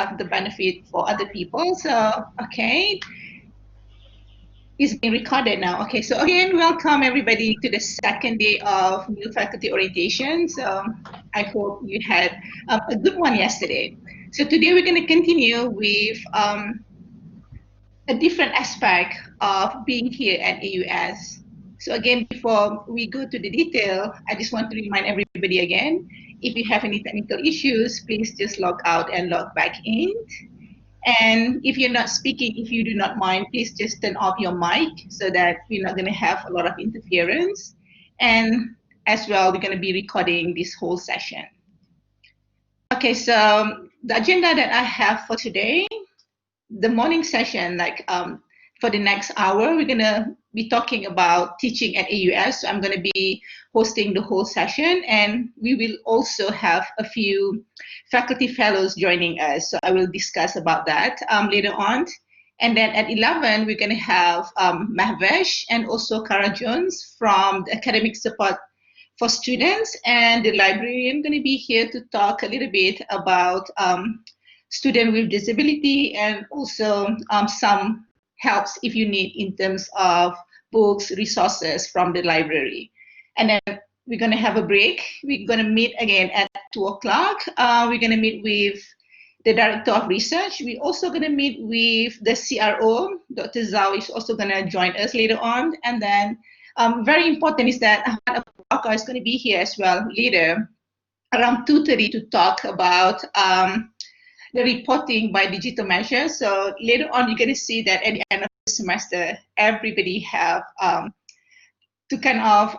have the benefit for other people. So, okay, it's being recorded now. Okay, so again, welcome everybody to the second day of new faculty orientation. So I hope you had a good one yesterday. So today we're going to continue with a different aspect of being here at AUS. So again, before we go to the detail, I just want to remind everybody again, if you have any technical issues, please just log out and log back in. And if you're not speaking, if you do not mind, please just turn off your mic so that we're not going to have a lot of interference. And as well, we're going to be recording this whole session. Okay, so the agenda that I have for today, the morning session, for the next hour, we're going to be talking about teaching at AUS. So I'm going to be hosting the whole session, and we will also have a few faculty fellows joining us. So I will discuss about that later on. And then at 11, we're going to have Mahvesh and also Kara Jones from the Academic Support for Students, and the librarian going to be here to talk a little bit about student with disability, and also some helps if you need in terms of books, resources from the library. And then we're going to have a break. We're going to meet again at 2 o'clock. We're going to meet with the Director of Research. We're also going to meet with the CRO. Dr. Zhao is also going to join us later on. And then very important is that Ahmad Abubakar is going to be here as well later around 2:30 to talk about the reporting by digital measures. So later on, you're going to see that at the end of the semester, everybody have to kind of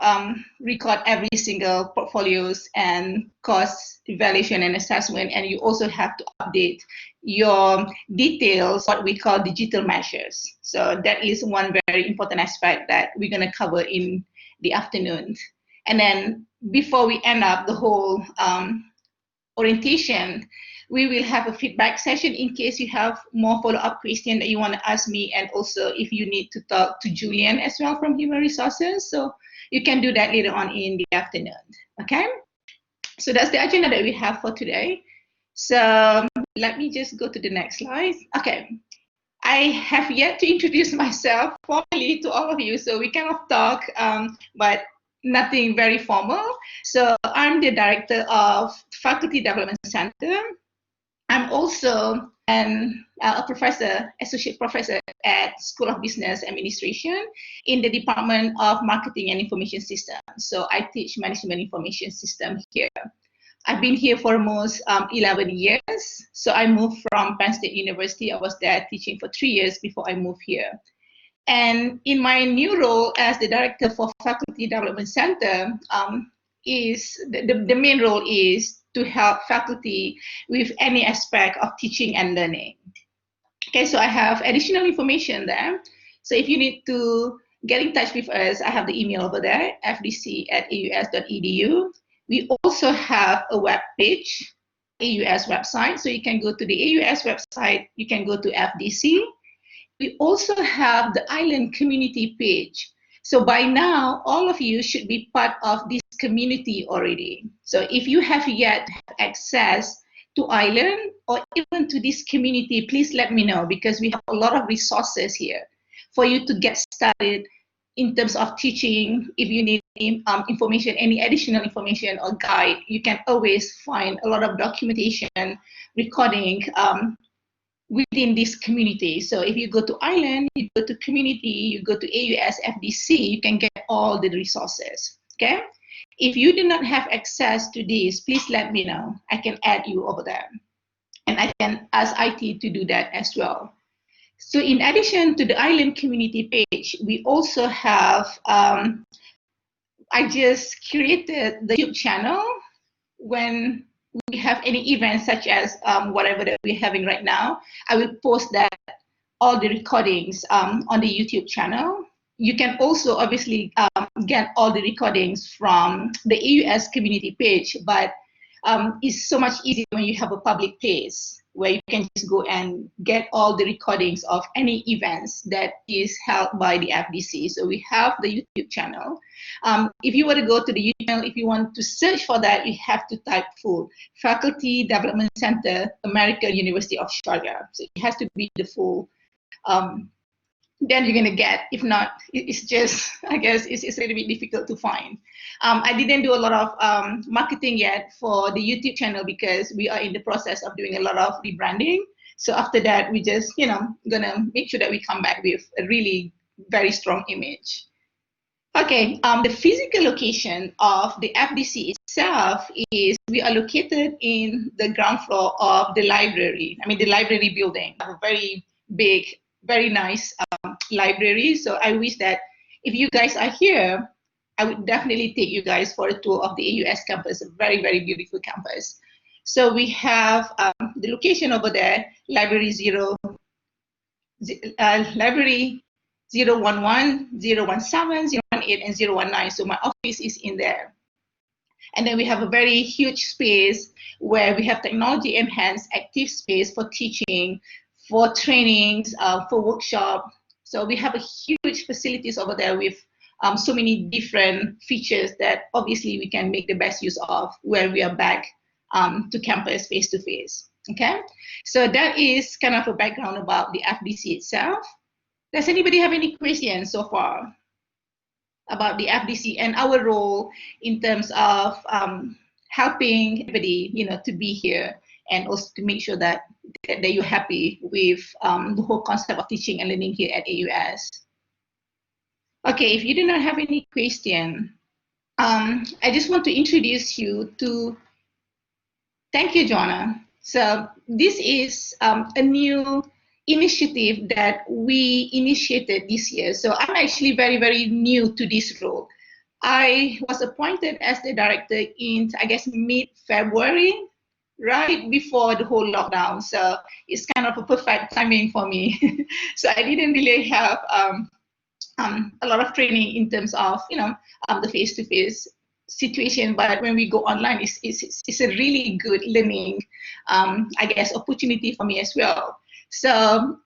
record every single portfolios and cost evaluation and assessment, and you also have to update your details, what we call digital measures. So that is one very important aspect that we're going to cover in the afternoon. And then before we end up the whole orientation, we will have a feedback session in case you have more follow-up questions that you want to ask me, and also if you need to talk to Julian as well from Human Resources. So you can do that later on in the afternoon, okay? So that's the agenda that we have for today. So let me just go to the next slide. Okay, I have yet to introduce myself formally to all of you, so we kind of talk, but nothing very formal. So I'm the director of Faculty Development Center. I'm also a professor, associate professor at School of Business Administration in the Department of Marketing and Information Systems. So I teach Management Information System here. I've been here for almost 11 years. So I moved from Penn State University. I was there teaching for 3 years before I moved here. And in my new role as the director for Faculty Development Center, the main role is to help faculty with any aspect of teaching and learning. Okay, so I have additional information there. So if you need to get in touch with us, I have the email over there, fdc@aus.edu. We also have a web page, AUS website. So you can go to the AUS website, you can go to FDC. We also have the Island community page. So by now, all of you should be part of this community already. So if you have yet access to Island or even to this community, please let me know, because we have a lot of resources here for you to get started in terms of teaching. If you need information, any additional information or guide, you can always find a lot of documentation, recording, within this community. So if you go to Island, you go to community, you go to AUS FDC, you can get all the resources, okay? If you do not have access to this, please let me know. I can add you over there. And I can ask IT to do that as well. So in addition to the Island community page, we also have, I just created the YouTube channel. When we have any events such as whatever that we're having right now, I will post that, all the recordings on the YouTube channel. You can also obviously get all the recordings from the AUS community page, but is so much easier when you have a public place where you can just go and get all the recordings of any events that is held by the FDC. So we have the YouTube channel. If you were to go to the YouTube channel, if you want to search for that, you have to type full Faculty Development Center, American University of Sharjah. So it has to be the full. Then you're gonna get. If not, it's just, I guess it's a little bit difficult to find. I didn't do a lot of marketing yet for the YouTube channel because we are in the process of doing a lot of rebranding. So after that, we just, gonna make sure that we come back with a really very strong image. Okay, the physical location of the FDC itself is we are located in the ground floor of the library. I mean, the library building, a very big, very nice library. So I wish that if you guys are here, I would definitely take you guys for a tour of the AUS campus, a very, very beautiful campus. So we have the location over there, library 011, 017, 018, and 019. So my office is in there. And then we have a very huge space where we have technology enhanced active space for teaching, for trainings, for workshop. So we have a huge facilities over there with so many different features that obviously we can make the best use of where we are back to campus face to face. Okay, so that is kind of a background about the FDC itself. Does anybody have any questions so far about the FDC and our role in terms of helping everybody, to be here and also to make sure that you're happy with the whole concept of teaching and learning here at AUS? Okay, if you do not have any question, I just want to introduce you to, thank you, Joanna. So this is a new initiative that we initiated this year. So I'm actually very, very new to this role. I was appointed as the director in, I guess, mid-February, right before the whole lockdown. So it's kind of a perfect timing for me. So I didn't really have a lot of training in terms of, the face-to-face situation, but when we go online, it's a really good learning, I guess, opportunity for me as well. So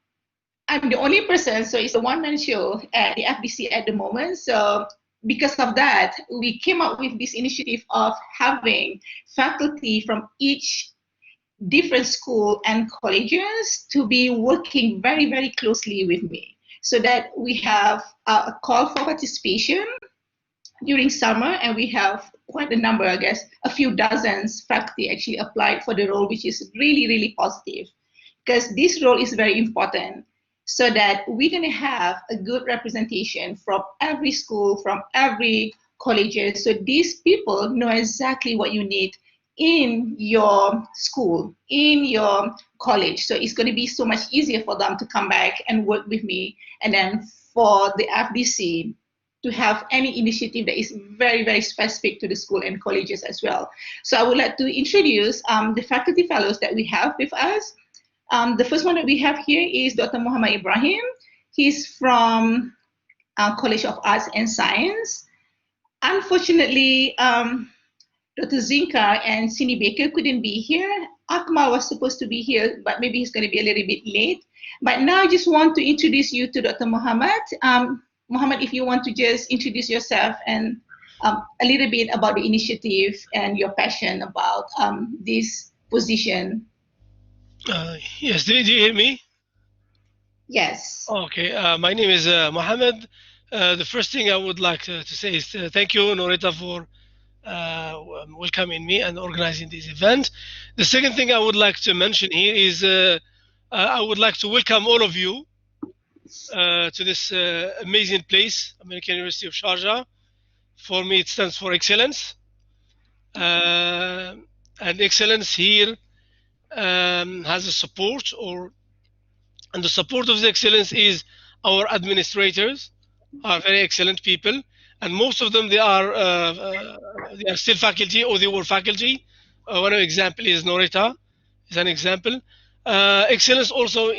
I'm the only person, so it's a one-man show at the FDC at the moment. So because of that, we came up with this initiative of having faculty from each different school and colleges to be working very, very closely with me so that we have a call for participation during summer, and we have quite a number, I guess, a few dozens faculty actually applied for the role, which is really, really positive because this role is very important so that we're going to have a good representation from every school, from every colleges. So these people know exactly what you need in your school, in your college. So it's going to be so much easier for them to come back and work with me. And then for the FDC to have any initiative that is very, very specific to the school and colleges as well. So I would like to introduce the faculty fellows that we have with us. The first one that we have here is Dr. Muhammad Ibrahim. He's from College of Arts and Science. Unfortunately, Dr. Zinka and Cindy Baker couldn't be here. Akmal was supposed to be here, but maybe he's going to be a little bit late. But now I just want to introduce you to Dr. Muhammad. Muhammad, if you want to just introduce yourself and a little bit about the initiative and your passion about this position. Yes, do you hear me? Yes. Okay, my name is Mohammed. The first thing I would like to say is thank you, Norita, for welcoming me and organizing this event. The second thing I would like to mention here is I would like to welcome all of you to this amazing place, American University of Sharjah. For me, it stands for excellence. And excellence here has a support, and the support of the excellence is our administrators are very excellent people, and most of them they are still faculty or they were faculty. One example is Norita, is an example. Excellence also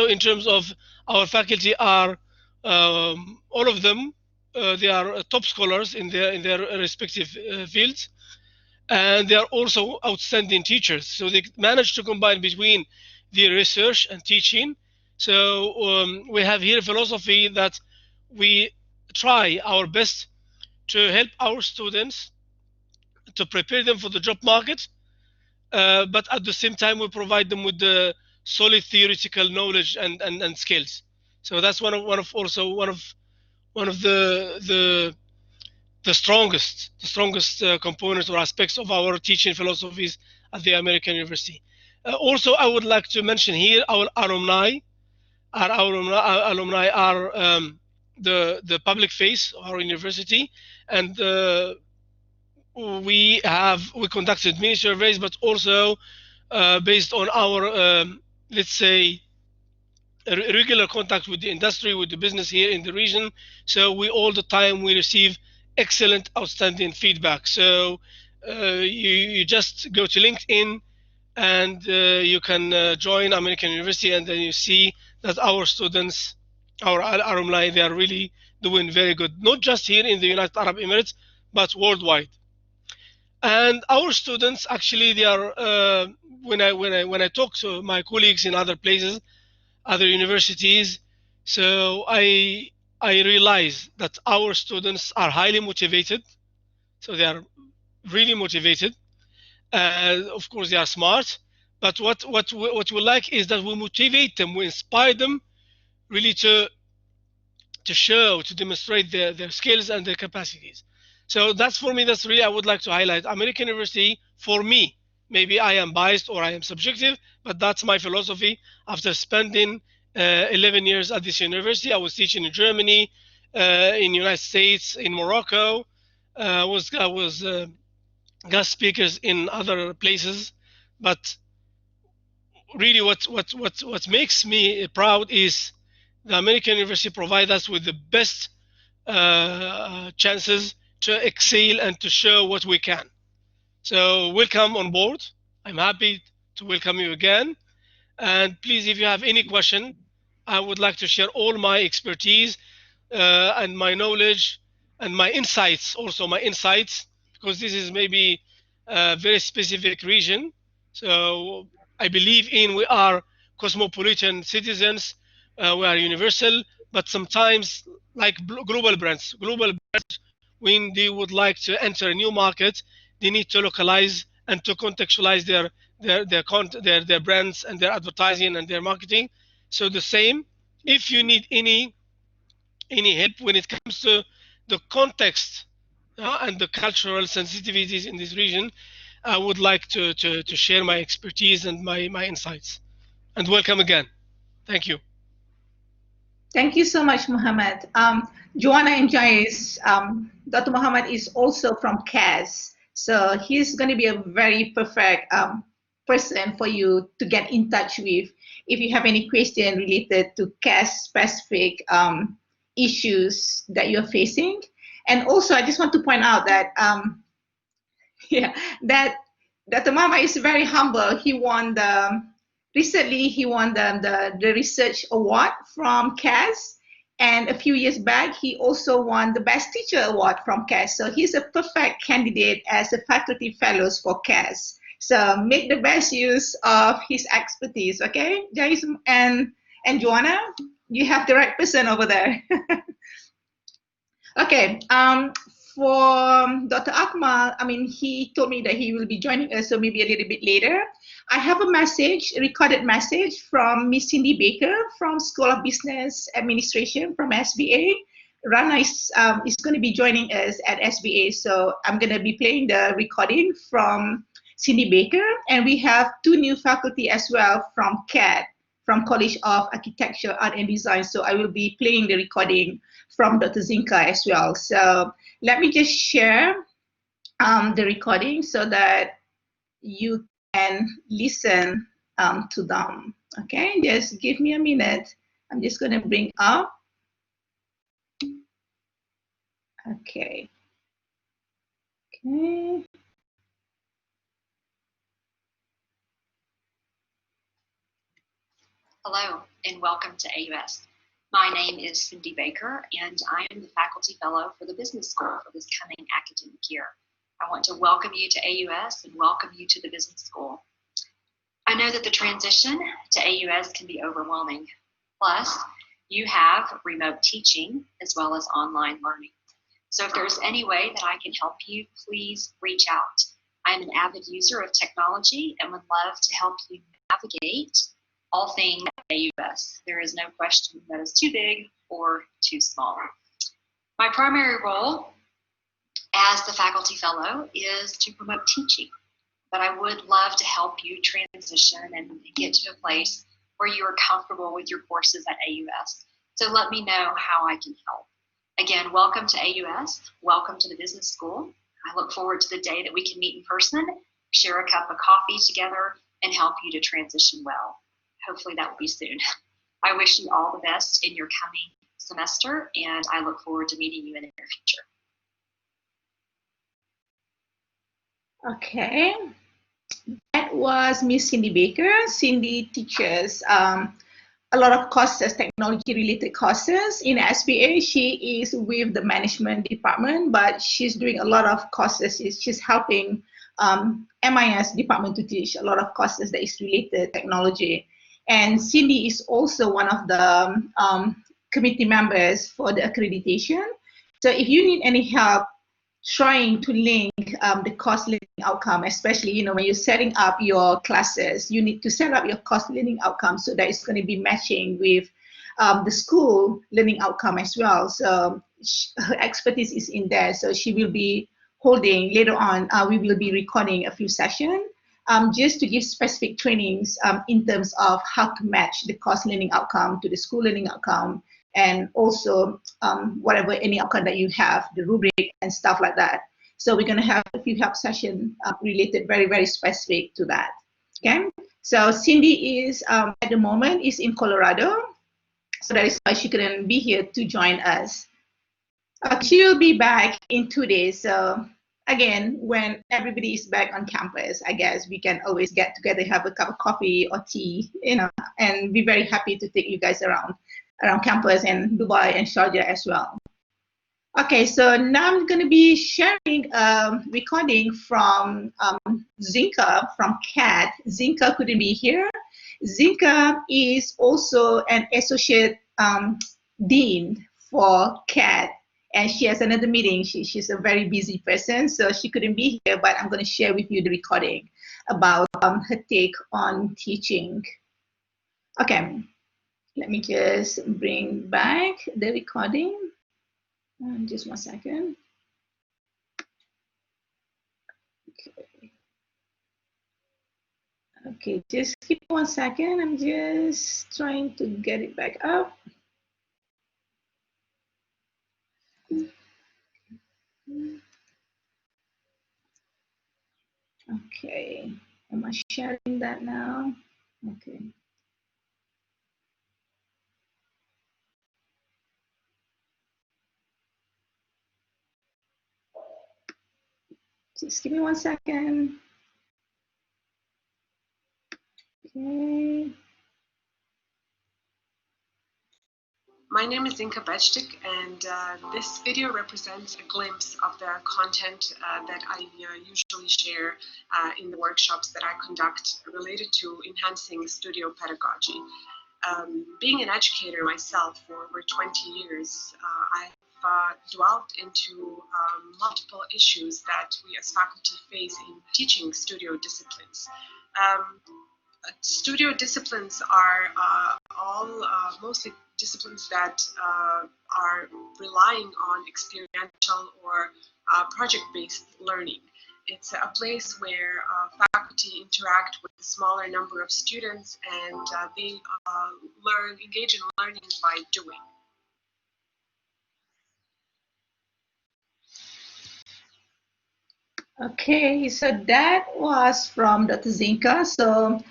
in terms of our faculty are all of them they are top scholars in their respective fields. and they are also outstanding teachers. So they manage to combine between the research and teaching. So we have here a philosophy that we try our best to help our students to prepare them for the job market, but at the same time we provide them with the solid theoretical knowledge and skills. So that's one of the strongest components or aspects of our teaching philosophies at the American University. Also, I would like to mention here our alumni. Our alumni are the public face of our university, and we conducted many surveys, but also based on our let's say regular contact with the industry, with the business here in the region. So we all the time we receive excellent, outstanding feedback. So you just go to LinkedIn and you can join American University, and then you see that our students, our alumni, they are really doing very good, not just here in the United Arab Emirates, but worldwide. And our students actually they are when I talk to my colleagues in other places, other universities, so I realize that our students are highly motivated. So they are really motivated. Of course, they are smart. But what we like is that we motivate them, we inspire them really to show, to demonstrate their skills and their capacities. So that's for me, that's really I would like to highlight. American University, for me, maybe I am biased or I am subjective, but that's my philosophy. After spending 11 years at this university, I was teaching in Germany, in United States, in Morocco. I was guest speakers in other places, but really what makes me proud is the American University provide us with the best chances to excel and to show what we can. So welcome on board. I'm happy to welcome you again. And please, if you have any question, I would like to share all my expertise and my knowledge and my insights, also my insights, because this is maybe a very specific region. So I believe in we are cosmopolitan citizens, we are universal, but sometimes like global brands, when they would like to enter a new market, they need to localize and to contextualize their brands and their advertising and their marketing. So the same, if you need any help when it comes to the context and the cultural sensitivities in this region, I would like to share my expertise and my insights. And welcome again. Thank you. Thank you so much, Muhammad. Joanna enjoys, Dr. Muhammad is also from CAS. So he's going to be a very perfect person for you to get in touch with if you have any question related to CAS specific issues that you're facing. And also, I just want to point out that, yeah, that Dr. Muhammad is very humble. Recently he won the research award from CAS, and a few years back he also won the best teacher award from CAS. So he's a perfect candidate as a faculty fellows for CAS. So make the best use of his expertise. Okay, Jais and Joanna, you have the right person over there. Okay. For Dr. Akmal, I mean, he told me that he will be joining us, so maybe a little bit later. I have a recorded message from Miss Cindy Baker from School of Business Administration from SBA. Rana is going to be joining us at SBA, so I'm going to be playing the recording from Cindy Baker, and we have two new faculty as well from CAD, from College of Architecture, Art and Design. So I will be playing the recording from Dr. Zinka as well. So let me just share the recording so that you can listen to them. Okay, just give me a minute. I'm just going to bring up. Okay. Okay. Hello and welcome to AUS. My name is Cindy Baker and I am the faculty fellow for the business school for this coming academic year. I want to welcome you to AUS and welcome you to the business school. I know that the transition to AUS can be overwhelming. Plus, you have remote teaching as well as online learning. So if there's any way that I can help you, please reach out. I'm an avid user of technology and would love to help you navigate all things AUS. There is no question that is too big or too small. My primary role as the faculty fellow is to promote teaching, but I would love to help you transition and get to a place where you are comfortable with your courses at AUS. So let me know how I can help. Again, welcome to AUS, welcome to the business school. I look forward to the day that we can meet in person, share a cup of coffee together, and help you to transition well. Hopefully that will be soon. I wish you all the best in your coming semester, and I look forward to meeting you in the near future. Okay, that was Miss Cindy Baker. Cindy teaches a lot of courses, technology-related courses in SBA. She is with the management department, but she's doing a lot of courses. She's helping MIS department to teach a lot of courses that is related to technology. And Cindy is also one of the committee members for the accreditation. So if you need any help trying to link the course learning outcome, especially when you're setting up your classes, you need to set up your course learning outcome so that it's going to be matching with the school learning outcome as well. So her expertise is in there. So she will be holding later on. We will be recording a few sessions just to give specific trainings in terms of how to match the course learning outcome to the school learning outcome, and also whatever any outcome that you have, the rubric and stuff like that. So we're going to have a few help sessions related very, very specific to that. Okay. So Cindy is at the moment is in Colorado. So that is why she couldn't be here to join us. She will be back in 2 days. So again, when everybody is back on campus, I guess we can always get together, have a cup of coffee or tea, and be very happy to take you guys around campus and Dubai and Sharjah as well. Okay, so now I'm going to be sharing a recording from Zinka from CAD. Zinka couldn't be here. Zinka is also an associate dean for CAD, and she has another meeting. She's a very busy person, so she couldn't be here, but I'm going to share with you the recording about her take on teaching. Okay. Let me just bring back the recording. Just 1 second. Okay. Okay, just give me 1 second. I'm just trying to get it back up. Okay, am I sharing that now? Okay. Just give me 1 second. Okay. My name is Zinka Bechtik, and this video represents a glimpse of the content that I usually share in the workshops that I conduct related to enhancing studio pedagogy. Being an educator myself for over 20 years, I've dwelled into multiple issues that we as faculty face in teaching studio disciplines. Studio disciplines are all mostly disciplines that are relying on experiential or project-based learning. It's a place where faculty interact with a smaller number of students, and they engage in learning by doing. Okay, so that was from Dr. Zinka. So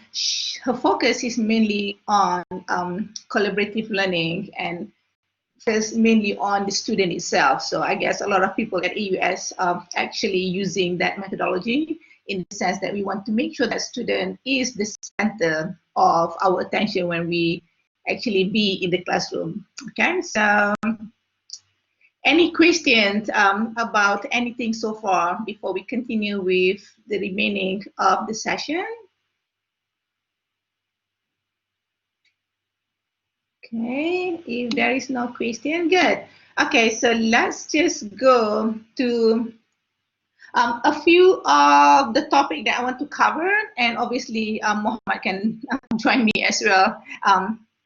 her focus is mainly on collaborative learning and is mainly on the student itself. So I guess a lot of people at AUS are actually using that methodology in the sense that we want to make sure that student is the center of our attention when we actually be in the classroom. Okay, so Any questions about anything so far before we continue with the remaining of the session? Okay, if there is no question, good. Okay, so let's just go to a few of the topic that I want to cover, and obviously Mohammed can join me as well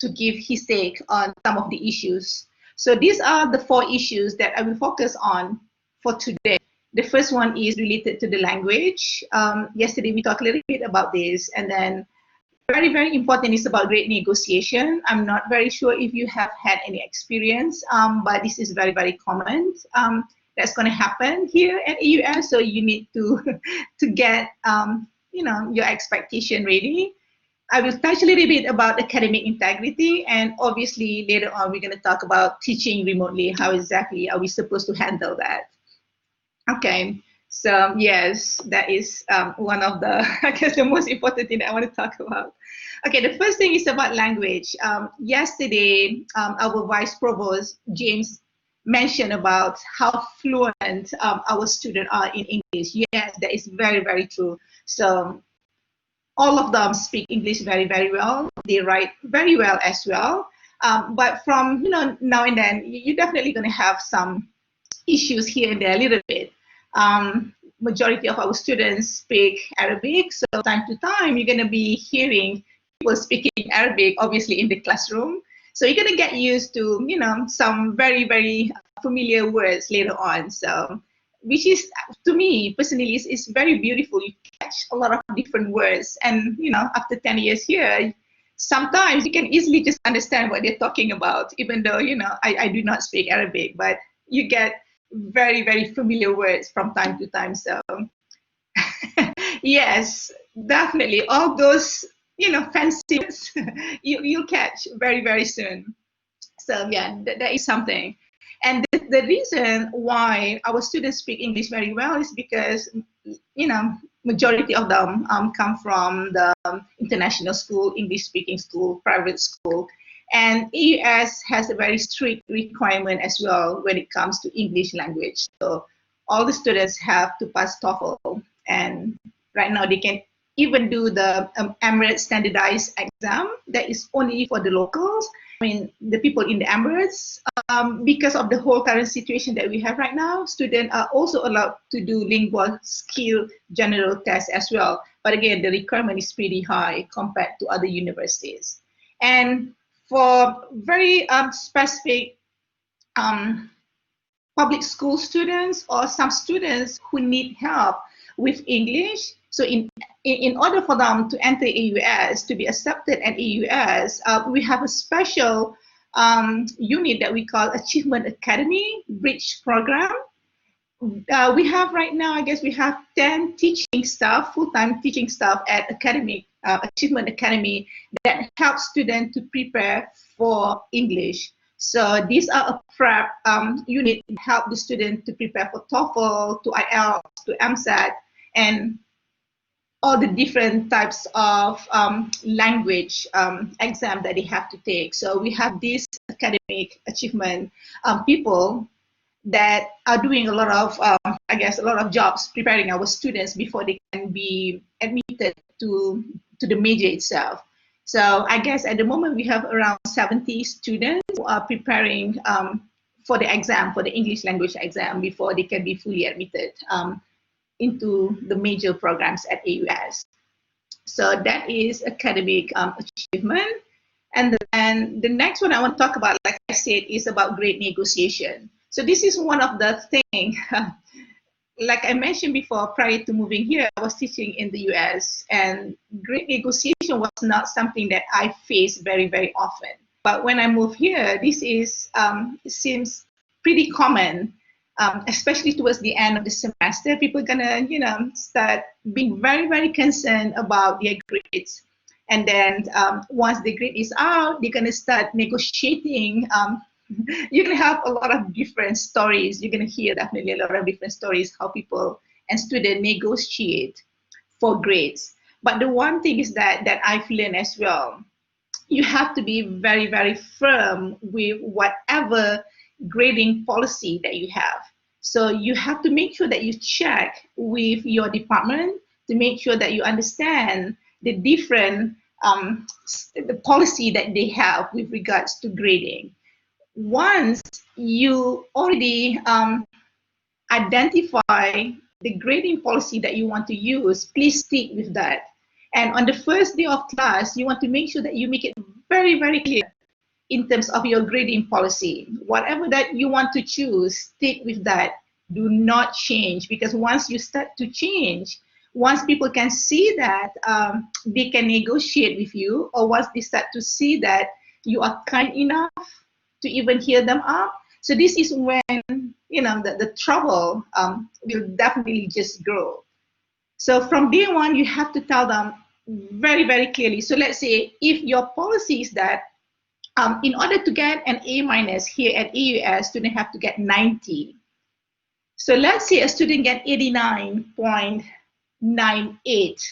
to give his take on some of the issues. So these are the 4 issues that I will focus on for today. The first one is related to the language. Yesterday we talked a little bit about this, and then very, very important is about great negotiation. I'm not very sure if you have had any experience, but this is very, very common. That's going to happen here at AUS, so you need to to get your expectation ready. I will touch a little bit about academic integrity, and obviously later on we're going to talk about teaching remotely. How exactly are we supposed to handle that? Okay, so yes, that is one of the, I guess, the most important thing that I want to talk about. Okay, the first thing is about language. Yesterday, our Vice Provost, James, mentioned about how fluent our students are in English. Yes, that is very, very true. So all of them speak English very, very well. They write very well as well. But from, now and then, you're definitely going to have some issues here and there a little bit. Majority of our students speak Arabic, so time to time you're going to be hearing people speaking Arabic, obviously in the classroom. So you're going to get used to, some very, very familiar words later on. So, which is, to me personally, is very beautiful. You catch a lot of different words, and after 10 years here, sometimes you can easily just understand what they're talking about, even though I do not speak Arabic, but you get very, very familiar words from time to time. So yes, definitely all those fancy words you'll catch very, very soon. So yeah, that is something. And the reason why our students speak English very well is because majority of them come from the international school, English speaking school, private school. And AUS has a very strict requirement as well when it comes to English language. So all the students have to pass TOEFL, and right now they can even do the Emirates standardized exam that is only for the locals. I mean, the people in the Emirates, because of the whole current situation that we have right now, students are also allowed to do lingual skill general tests as well. But again, the requirement is pretty high compared to other universities. And for very specific public school students or some students who need help with English, so in order for them to enter AUS, to be accepted at AUS, we have a special unit that we call Achievement Academy Bridge Program. We have right now, I guess we have 10 teaching staff, full-time teaching staff at Academic Achievement Academy that help students to prepare for English. So these are a prep unit to help the student to prepare for TOEFL, to IELTS, to MSAT, and all the different types of language exam that they have to take. So we have these academic achievement people that are doing a lot of, I guess, a lot of jobs preparing our students before they can be admitted to the major itself. So I guess at the moment we have around 70 students who are preparing for the exam, for the English language exam before they can be fully admitted into the major programs at AUS. So that is academic achievement. And then the next one I want to talk about, like I said, is about great negotiation. So this is one of the things, like I mentioned before, prior to moving here, I was teaching in the US, and great negotiation was not something that I faced very, very often. But when I moved here, this is it seems pretty common, especially towards the end of the semester. People are gonna, start being very, very concerned about their grades. And then once the grade is out, they're gonna start negotiating. You're gonna have a lot of different stories. You're gonna hear definitely a lot of different stories how people and students negotiate for grades. But the one thing is that I've learned as well, you have to be very, very firm with whatever grading policy that you have. So you have to make sure that you check with your department to make sure that you understand the different the policy that they have with regards to grading. Once you already identify the grading policy that you want to use, please stick with that. And on the first day of class, you want to make sure that you make it very, very clear in terms of your grading policy. Whatever that you want to choose, stick with that. Do not change, because once you start to change, once people can see that they can negotiate with you, or once they start to see that you are kind enough to even hear them out, so this is when the trouble will definitely just grow. So from day one, you have to tell them very, very clearly. So let's say if your policy is that in order to get an A minus here at AUS, student have to get 90. So let's say a student get 89.98.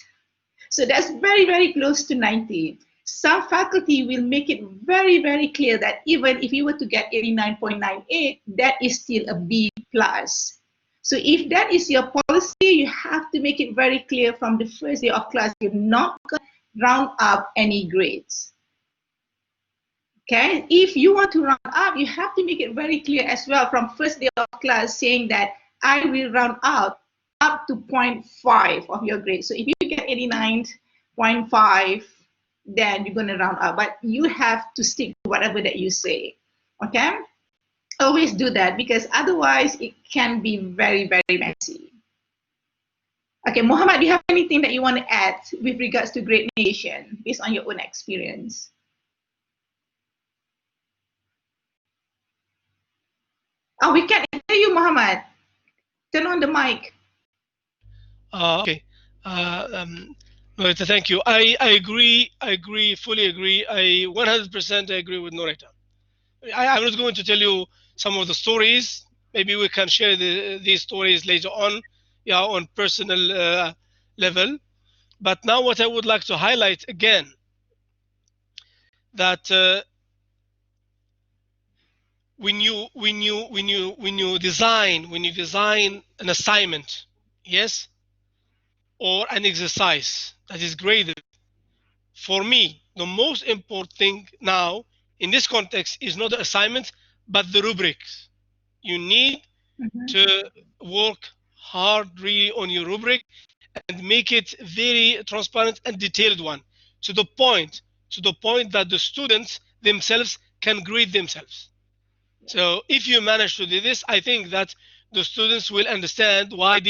So that's very, very close to 90. Some faculty will make it very, very clear that even if you were to get 89.98, that is still a B plus. So if that is your policy, you have to make it very clear from the first day of class, you're not going to round up any grades. Okay, if you want to round up, you have to make it very clear as well from first day of class, saying that I will round up to 0.5 of your grade. So if you get 89.5, then you're going to round up, but you have to stick to whatever that you say. Okay, always do that, because otherwise it can be very, very messy. Okay, Muhammad, do you have anything that you want to add with regards to grade negation based on your own experience? Oh, we can't hear you, Muhammad. Turn on the mic. Okay. Norita, thank you. I agree, fully agree. I 100% agree with Norita. I'm not going to tell you some of the stories. Maybe we can share these stories later on, yeah, on personal level. But now, what I would like to highlight again, that when you design an assignment, yes, or an exercise that is graded, for me, the most important thing now in this context is not the assignment, but the rubrics. You need to work hard really on your rubric and make it very transparent and detailed one, to the point that the students themselves can grade themselves. So if you manage to do this, I think that the students will understand why,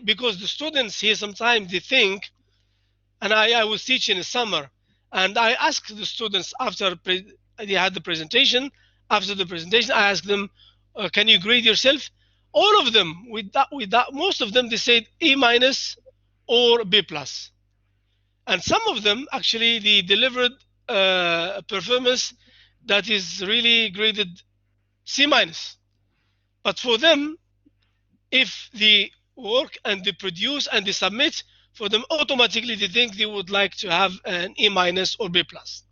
because the students here sometimes they think, and I was teaching in summer, and I asked the students after they had the presentation. After the presentation, I asked them, "Can you grade yourself?" All of them, most of them, they said A minus or B plus, and some of them actually they delivered a performance that is really graded C minus. But for them, if they work and they produce and they submit, for them automatically they think they would like to have an A minus or B plus.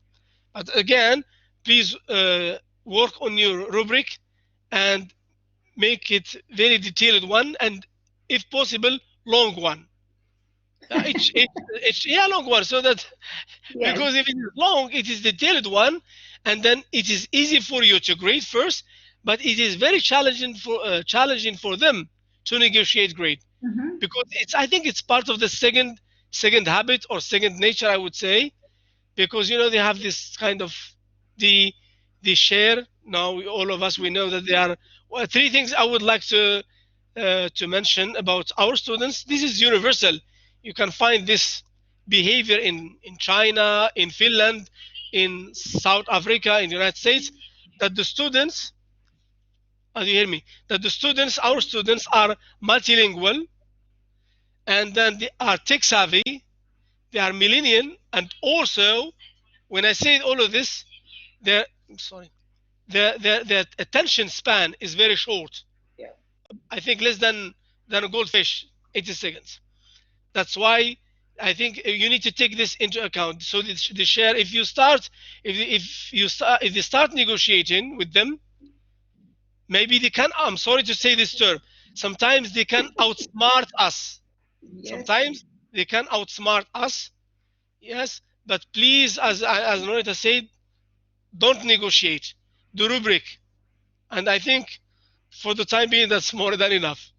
But again, please work on your rubric and make it very detailed one, and if possible, long one. Yeah, long one, so that Yes. because if it is long, it is detailed one, and then it is easy for you to grade first, but it is very challenging for them to negotiate grade, because I think it's part of the second habit or second nature, I would say, because they have this kind of the share. Now all of us, we know that there are three things I would like to mention about our students. This is universal. You can find this behavior in China, in Finland, in South Africa, in the United States, that the students, do you hear me? That the students, our students, are multilingual, and then they are tech savvy, they are millennial, and also, when I say all of this, their their attention span is very short. Yeah. I think less than a goldfish, 80 seconds. That's why I think you need to take this into account. So the share, if you start, if they start negotiating with them, maybe they can, I'm sorry to say this term, sometimes they can outsmart us. Yes. Sometimes they can outsmart us, yes, but please, as Norita said, don't negotiate the rubric. And I think for the time being, that's more than enough.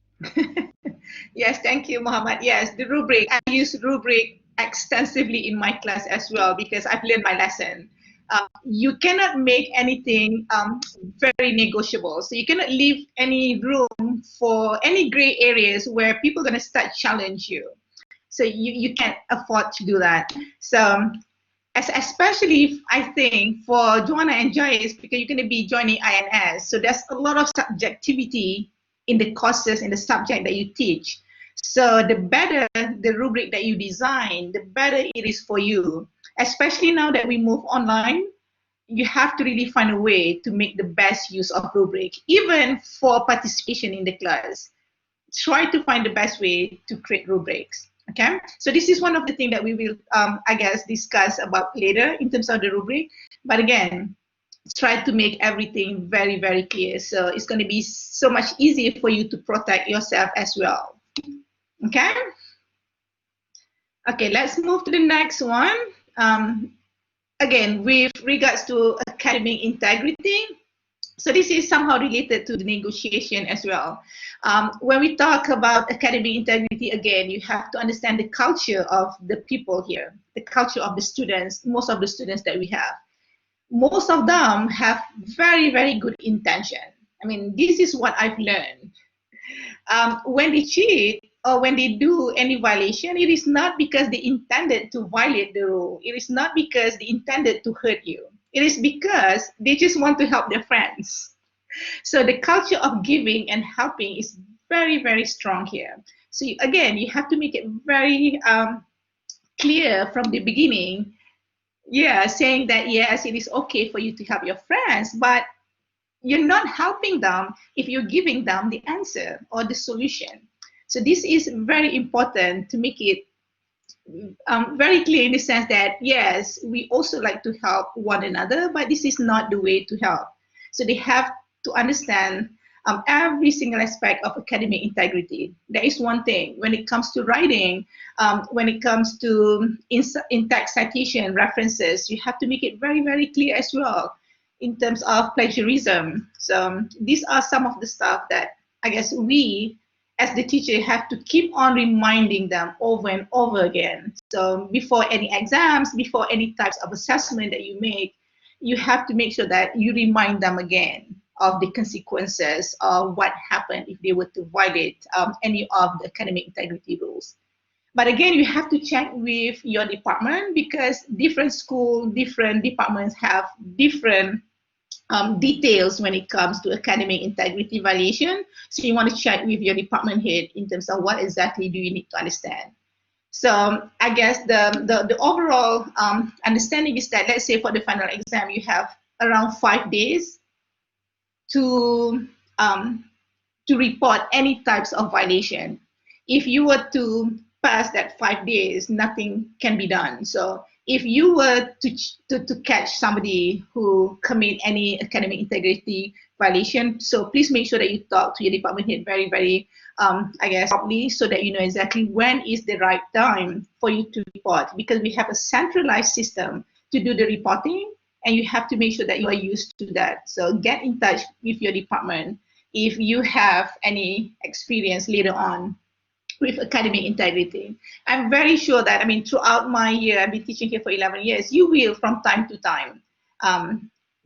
Yes, thank you, Muhammad. Yes, the rubric. I use rubric extensively in my class as well because I've learned my lesson. You cannot make anything very negotiable. So you cannot leave any room for any gray areas where people are going to start challenge you. So you can't afford to do that. So especially I think for Joanna and Joyce, because you're going to be joining INS, so there's a lot of subjectivity in the courses in the subject that you teach. So the better the rubric that you design, the better it is for you. Especially now that we move online, you have to really find a way to make the best use of rubric, even for participation in the class. Try to find the best way to create rubrics. Okay, so this is one of the things that we will, I guess, discuss about later in terms of the rubric. But again, try to make everything very, very clear. So it's going to be so much easier for you to protect yourself as well. Okay. Okay, let's move to the next one. Again, with regards to academic integrity, so this is somehow related to the negotiation as well. When we talk about academic integrity, again, you have to understand the culture of the people here, the culture of the students, most of the students that we have. Most of them have very, very good intention. I mean, this is what I've learned. When they cheat or when they do any violation, it is not because they intended to violate the rule. It is not because they intended to hurt you. It is because they just want to help their friends. So the culture of giving and helping is very, very strong here. So again, you have to make it very clear from the beginning. Yeah, saying that yes, it is okay for you to help your friends, but you're not helping them if you're giving them the answer or the solution. So this is very important to make it very clear in the sense that yes, we also like to help one another, but this is not the way to help. So they have to understand every single aspect of academic integrity. That is one thing. When it comes to writing, when it comes to in-text citation references, you have to make it very, very clear as well in terms of plagiarism. So these are some of the stuff that I guess we as the teacher have to keep on reminding them over and over again. So before any exams, before any types of assessment that you make, you have to make sure that you remind them again of the consequences of what happened if they were to violate any of the academic integrity rules. But again, you have to check with your department because different schools, different departments have different details when it comes to academic integrity violation. So you want to check with your department head in terms of what exactly do you need to understand. So I guess the overall understanding is that, let's say for the final exam, you have around 5 days to report any types of violation. If you were to pass that 5 days, nothing can be done. So if you were to catch somebody who commit any academic integrity violation, so please make sure that you talk to your department head very, very, I guess, properly so that you know exactly when is the right time for you to report, because we have a centralized system to do the reporting and you have to make sure that you are used to that. So get in touch with your department if you have any experience later on with academic integrity. I'm very sure that, I mean, throughout my year, I've been teaching here for 11 years, you will from time to time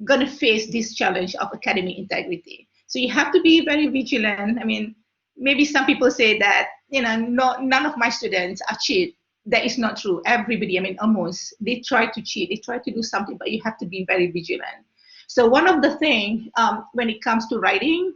gonna face this challenge of academic integrity. So you have to be very vigilant. I mean, maybe some people say that, you know, none of my students are cheat. That is not true. Everybody, I mean, almost, they try to cheat, they try to do something, but you have to be very vigilant. So one of the things when it comes to writing,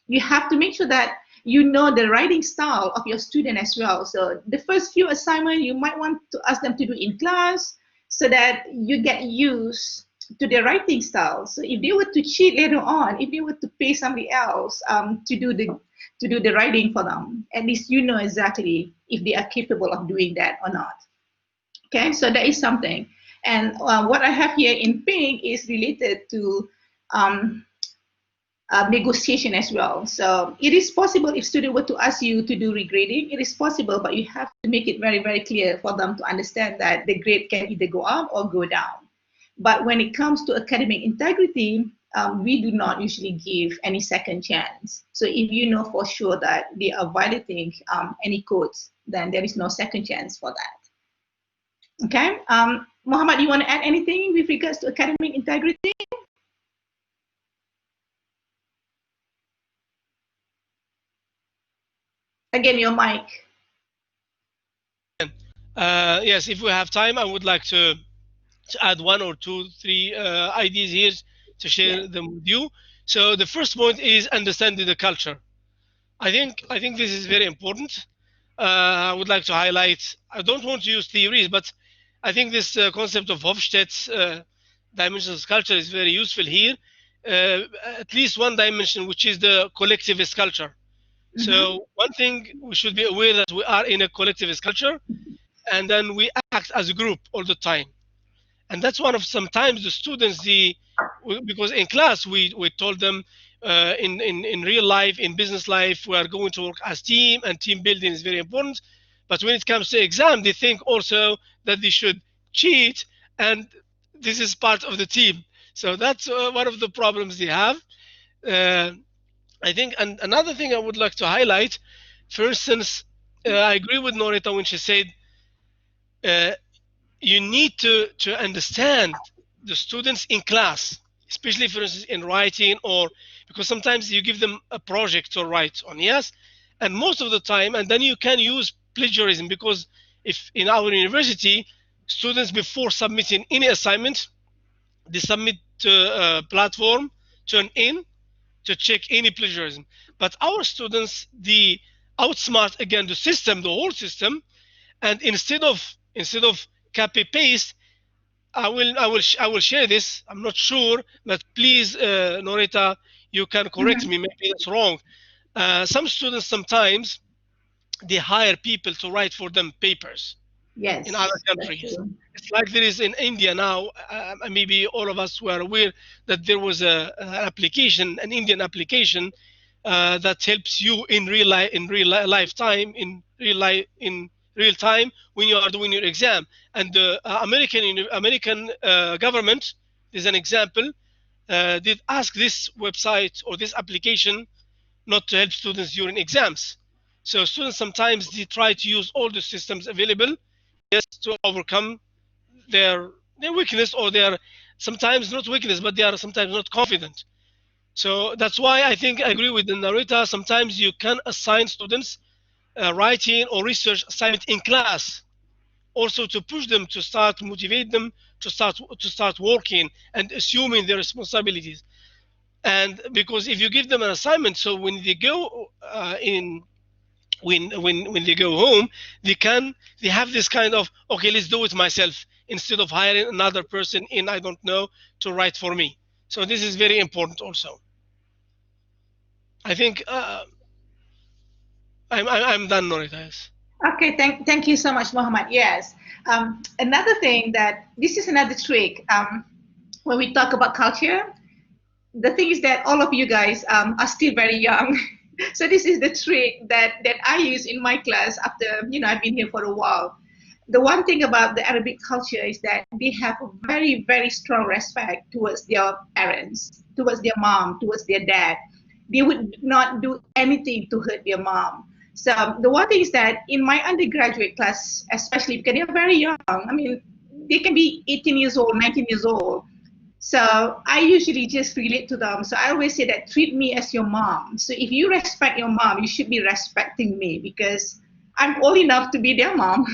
you have to make sure that you know the writing style of your student as well. So the first few assignments, you might want to ask them to do in class so that you get used to their writing style. So if they were to cheat later on, if they were to pay somebody else to do the writing for them, at least you know exactly if they are capable of doing that or not. Okay, so that is something. And what I have here in pink is related to negotiation as well. So it is possible if student were to ask you to do regrading, it is possible, but you have to make it very, very clear for them to understand that the grade can either go up or go down. But when it comes to academic integrity, we do not usually give any second chance. So if you know for sure that they are violating any codes, then there is no second chance for that. Okay, Muhammad, you want to add anything with regards to academic integrity? Again, your mic. Yes, if we have time, I would like to add one or two, three ideas here to Yeah. share them with you. So the first point is understanding the culture. I think this is very important. I would like to highlight. I don't want to use theories, but I think this concept of Hofstadt's dimensions culture is very useful here. At least one dimension, which is the collectivist culture. Mm-hmm. So one thing we should be aware that we are in a collectivist culture, and then we act as a group all the time. And that's one of sometimes the students because in class we told them in real life, in business life, we are going to work as team, and team building is very important. But when it comes to exam, they think also that they should cheat, and this is part of the team. So that's one of the problems they have. uh, I think, and another thing I would like to highlight, for instance, I agree with Norita when she said uh, you need to understand the students in class, especially for instance in writing, or because sometimes you give them a project to write on, yes, and most of the time, and then you can use plagiarism, because if in our university, students before submitting any assignment, they submit to a platform, turn in, to check any plagiarism. But our students, they outsmart again the system, the whole system, and instead of copy paste, I will share this. I'm not sure, but please, Norita, you can correct Mm-hmm. me. Maybe that's wrong. Some students sometimes they hire people to write for them papers in other Yes, that's countries. true. It's like there is in India now. Maybe all of us were aware that there was an application, an Indian application, that helps you in lifetime, in real time when you are doing your exam. And the American government, is an example, did ask this website or this application not to help students during exams. So students sometimes they try to use all the systems available, yes, to overcome their their weakness, or their sometimes not weakness, but they are sometimes not confident. So that's why I think I agree with the narrator. Sometimes you can assign students writing or research assignment in class, also to push them, to start motivate them to start working and assuming their responsibilities. And because if you give them an assignment, so when they go in when they go home, they have this kind of, okay, let's do it myself, instead of hiring another person in, I don't know, to write for me. So this is very important also. I think I'm done, Norita. Yes. Okay, thank you so much, Muhammad. Yes. Another thing that this is another trick. When we talk about culture, the thing is that all of you guys are still very young. So this is the trick that I use in my class after I've been here for a while. The one thing about the Arabic culture is that they have a very, very strong respect towards their parents, towards their mom, towards their dad. They would not do anything to hurt their mom. So the one thing is that in my undergraduate class, especially because they're very young, I mean, they can be 18 years old, 19 years old. So I usually just relate to them. So I always say that treat me as your mom. So if you respect your mom, you should be respecting me because I'm old enough to be their mom.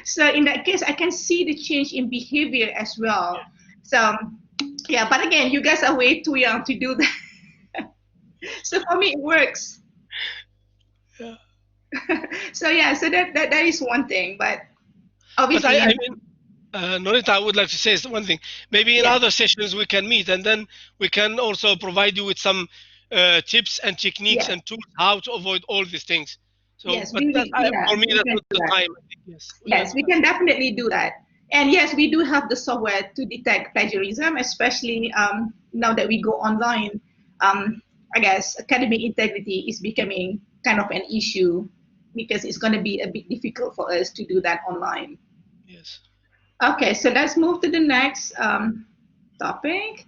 So in that case, I can see the change in behavior as well. So yeah, but again, you guys are way too young to do that. So for me, it works. Yeah. So yeah, so that is one thing. But But obviously, I mean, Norita, I would like to say one thing. Maybe in yes, other sessions we can meet, and then we can also provide you with some tips and techniques yes, and tools how to avoid all these things. So, yes, but yeah, for me, we that's can not do the that. time. I think. Yes, we can Yes, do we that. can definitely do that. And yes, we do have the software to detect plagiarism, especially now that we go online. I guess, academic integrity is becoming kind of an issue because it's going to be a bit difficult for us to do that online. Yes. Okay, so let's move to the next topic.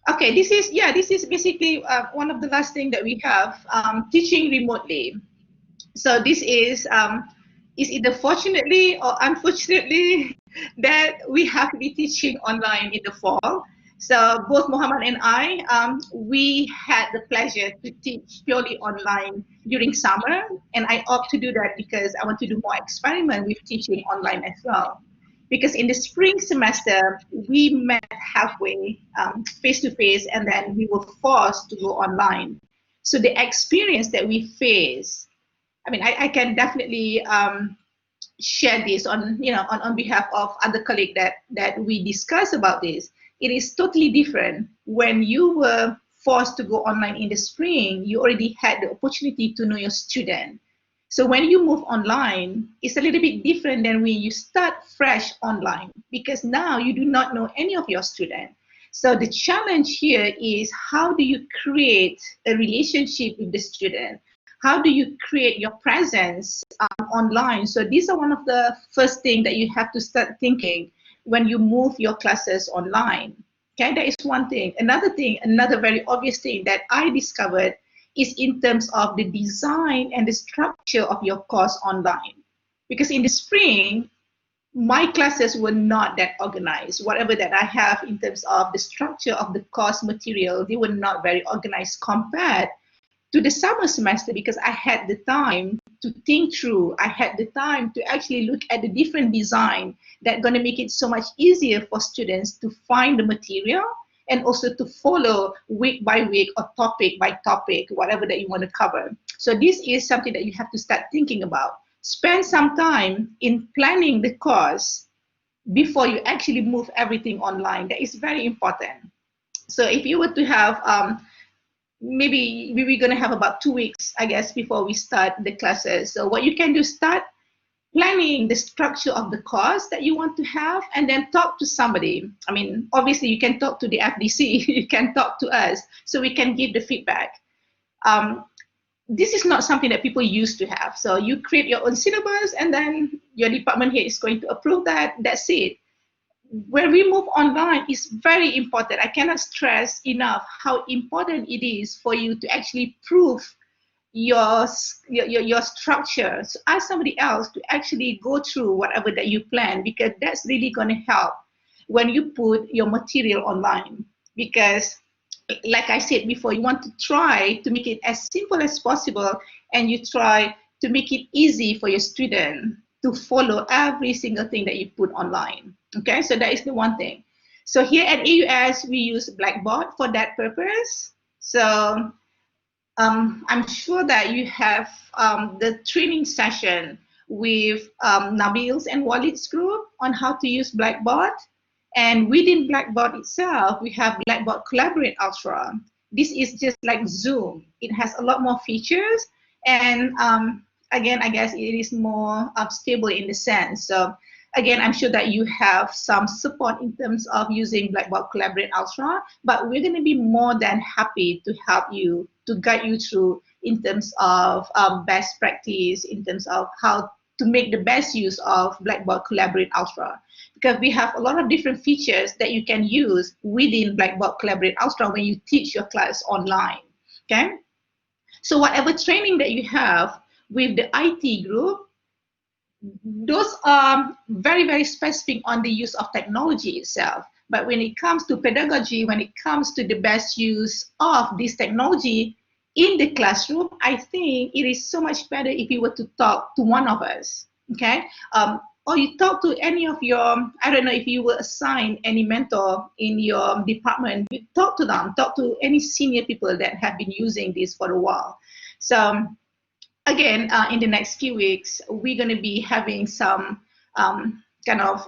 Okay, this is basically one of the last thing that we have, teaching remotely. So this is either fortunately or unfortunately that we have to be teaching online in the fall. So both Muhammad and I, we had the pleasure to teach purely online during summer, and I opt to do that because I want to do more experiment with teaching online as well. Because in the spring semester, we met halfway, face to face, and then we were forced to go online. So the experience that we face, I mean, I can definitely share this on behalf of other colleagues that we discuss about this. It is totally different when you were forced to go online in the spring. You already had the opportunity to know your student. So when you move online, it's a little bit different than when you start fresh online because now you do not know any of your students. So the challenge here is how do you create a relationship with the student? How do you create your presence online? So these are one of the first thing that you have to start thinking when you move your classes online. Okay, that is one thing. Another thing, another very obvious thing that I discovered is in terms of the design and the structure of your course online. Because in the spring, my classes were not that organized. Whatever that I have in terms of the structure of the course material, they were not very organized compared to the summer semester because I had the time to think through. I had the time to actually look at the different design that going to make it so much easier for students to find the material and also to follow week by week or topic by topic, whatever that you want to cover. So this is something that you have to start thinking about. Spend some time in planning the course before you actually move everything online. That is very important. So if you were to have maybe we're going to have about 2 weeks, I guess, before we start the classes. So what you can do, start planning the structure of the course that you want to have and then talk to somebody. I mean, obviously you can talk to the FDC, you can talk to us so we can give the feedback. This is not something that people used to have. So you create your own syllabus and then your department head is going to approve that. That's it. When we move online, it's very important. I cannot stress enough how important it is for you to actually prove your structure. So ask somebody else to actually go through whatever that you plan because that's really going to help when you put your material online. Because like I said before, you want to try to make it as simple as possible and you try to make it easy for your student to follow every single thing that you put online. Okay, so that is the one thing. So here at AUS, we use Blackboard for that purpose. So I'm sure that you have the training session with Nabil's and Walid's group on how to use Blackboard. And within Blackboard itself, we have Blackboard Collaborate Ultra. This is just like Zoom. It has a lot more features. And again, I guess it is more stable in the sense. So again, I'm sure that you have some support in terms of using Blackboard Collaborate Ultra, but we're going to be more than happy to help you, to guide you through in terms of best practice, in terms of how to make the best use of Blackboard Collaborate Ultra. Because we have a lot of different features that you can use within Blackboard Collaborate Ultra when you teach your class online, okay? So whatever training that you have with the IT group, those are very, very specific on the use of technology itself. But when it comes to pedagogy, when it comes to the best use of this technology in the classroom, I think it is so much better if you were to talk to one of us, okay? Or you talk to any of your, I don't know if you were assigned any mentor in your department, you talk to them, talk to any senior people that have been using this for a while. So again, in the next few weeks, we're going to be having some kind of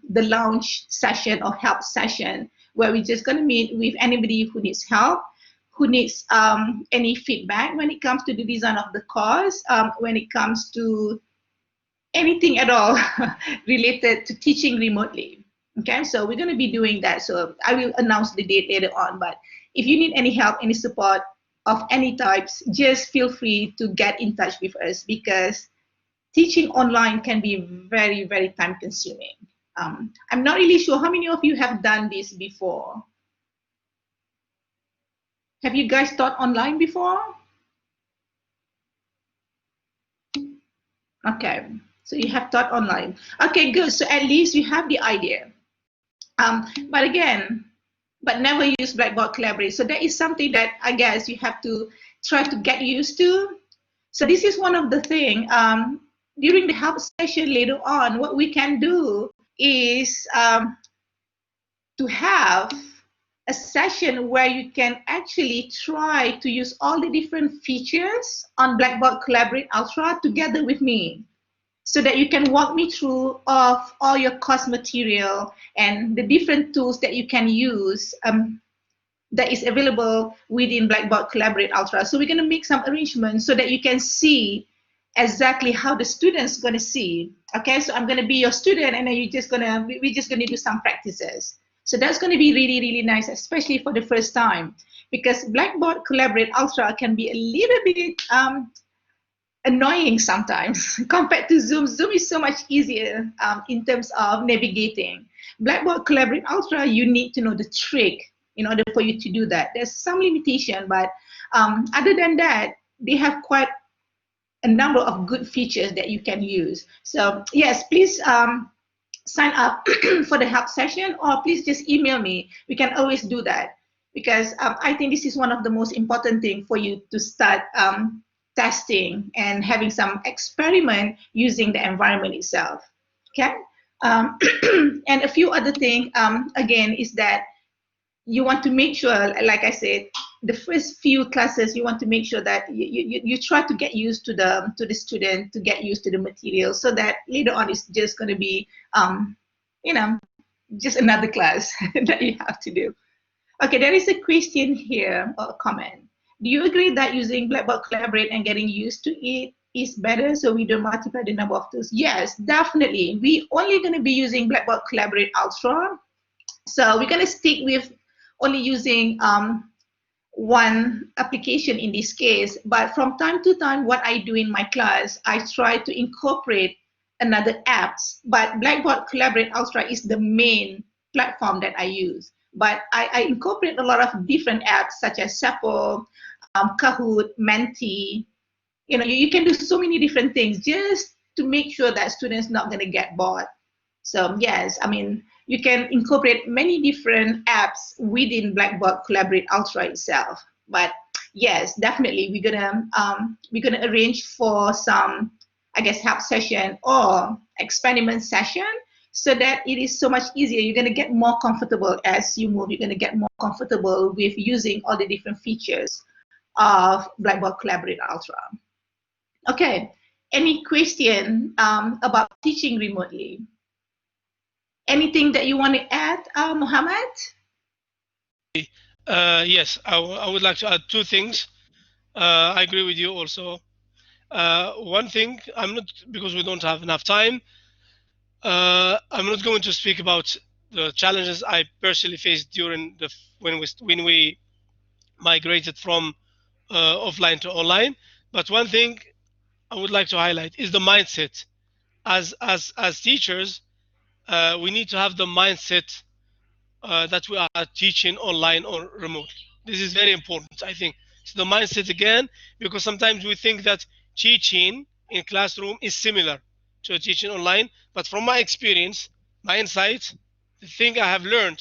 the launch session or help session where we're just going to meet with anybody who needs help, who needs any feedback when it comes to the design of the course, when it comes to anything at all related to teaching remotely. Okay, so we're going to be doing that. So I will announce the date later on. But if you need any help, any support, of any types, just feel free to get in touch with us, because teaching online can be very, very time consuming. I'm not really sure how many of you have done this before. Have you guys taught online before? Okay, so you have taught online. Okay, good. So at least you have the idea. But again, but never use Blackboard Collaborate. So that is something that I guess you have to try to get used to. So this is one of the things. During the help session later on, what we can do is to have a session where you can actually try to use all the different features on Blackboard Collaborate Ultra together with me, so that you can walk me through of all your course material and the different tools that you can use, that is available within Blackboard Collaborate Ultra. So we're going to make some arrangements so that you can see exactly how the students going to see. Okay, so I'm going to be your student, and then we're just going to do some practices. So that's going to be really, really nice, especially for the first time, because Blackboard Collaborate Ultra can be a little bit annoying sometimes compared to Zoom. Zoom is so much easier in terms of navigating. Blackboard Collaborate Ultra, you need to know the trick in order for you to do that. There's some limitation, but other than that, they have quite a number of good features that you can use. So yes, please sign up for the help session, or please just email me. We can always do that, because I think this is one of the most important thing for you to start testing and having some experiment using the environment itself. Okay. And a few other things, again, is that you want to make sure, like I said, the first few classes, you want to make sure that you try to get used to the student, to get used to the material, so that later on it's just going to be, you know, just another class that you have to do. Okay, there is a question here, or a comment. Do you agree that using Blackboard Collaborate and getting used to it is better, so we don't multiply the number of tools? Yes, definitely. We only going to be using Blackboard Collaborate Ultra, so we're going to stick with only using one application in this case. But from time to time, what I do in my class, I try to incorporate another apps. But Blackboard Collaborate Ultra is the main platform that I use. But I incorporate a lot of different apps such as Seppo, Kahoot, Menti. You know, you can do so many different things just to make sure that students not going to get bored. So yes, I mean, you can incorporate many different apps within Blackboard Collaborate Ultra itself. But yes, definitely we're gonna arrange for some, I guess, help session or experiment session, so that it is so much easier. You're gonna get more comfortable as you move. You're gonna get more comfortable with using all the different features of Blackboard Collaborate Ultra. Okay, any question about teaching remotely? Anything that you want to add, Mohammed? Yes, I would like to add two things. I agree with you also. One thing, I'm not, because we don't have enough time, I'm not going to speak about the challenges I personally faced during when we migrated from offline to online. But one thing I would like to highlight is the mindset. As teachers, we need to have the mindset that we are teaching online or remotely. This is very important, I think. So the mindset again, because sometimes we think that teaching in classroom is similar to teaching online, but from my experience, my insight, the thing I have learned,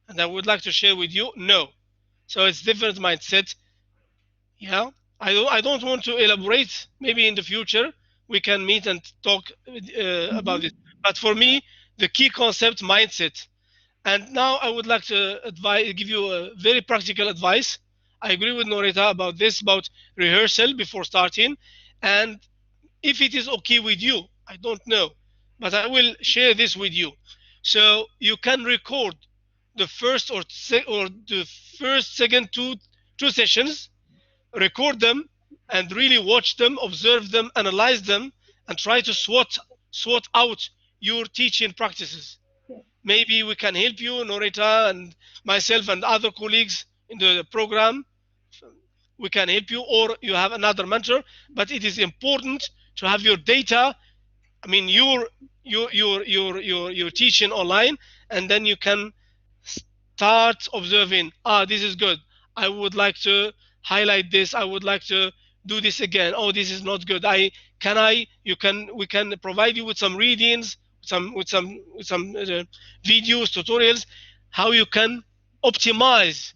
and I would like to share with you, no. So it's different mindset. Yeah, I don't want to elaborate. Maybe in the future we can meet and talk about it. But for me, the key concept, mindset. And now I would like to give you a very practical advice. I agree with Norita about this, about rehearsal before starting. And if it is okay with you, I don't know, but I will share this with you. So you can record the first or the first, second two sessions, record them, and really watch them, observe them, analyze them, and try to SWOT out your teaching practices. Maybe we can help you, Norita and myself and other colleagues in the program. we can help you, or you have another mentor. But it is important to have your data. I mean, you're teaching online, and then you can start observing. This is good. I would like to highlight this. I would like to do this again. Oh, this is not good. We can provide you with some readings, with some videos, tutorials, how you can optimize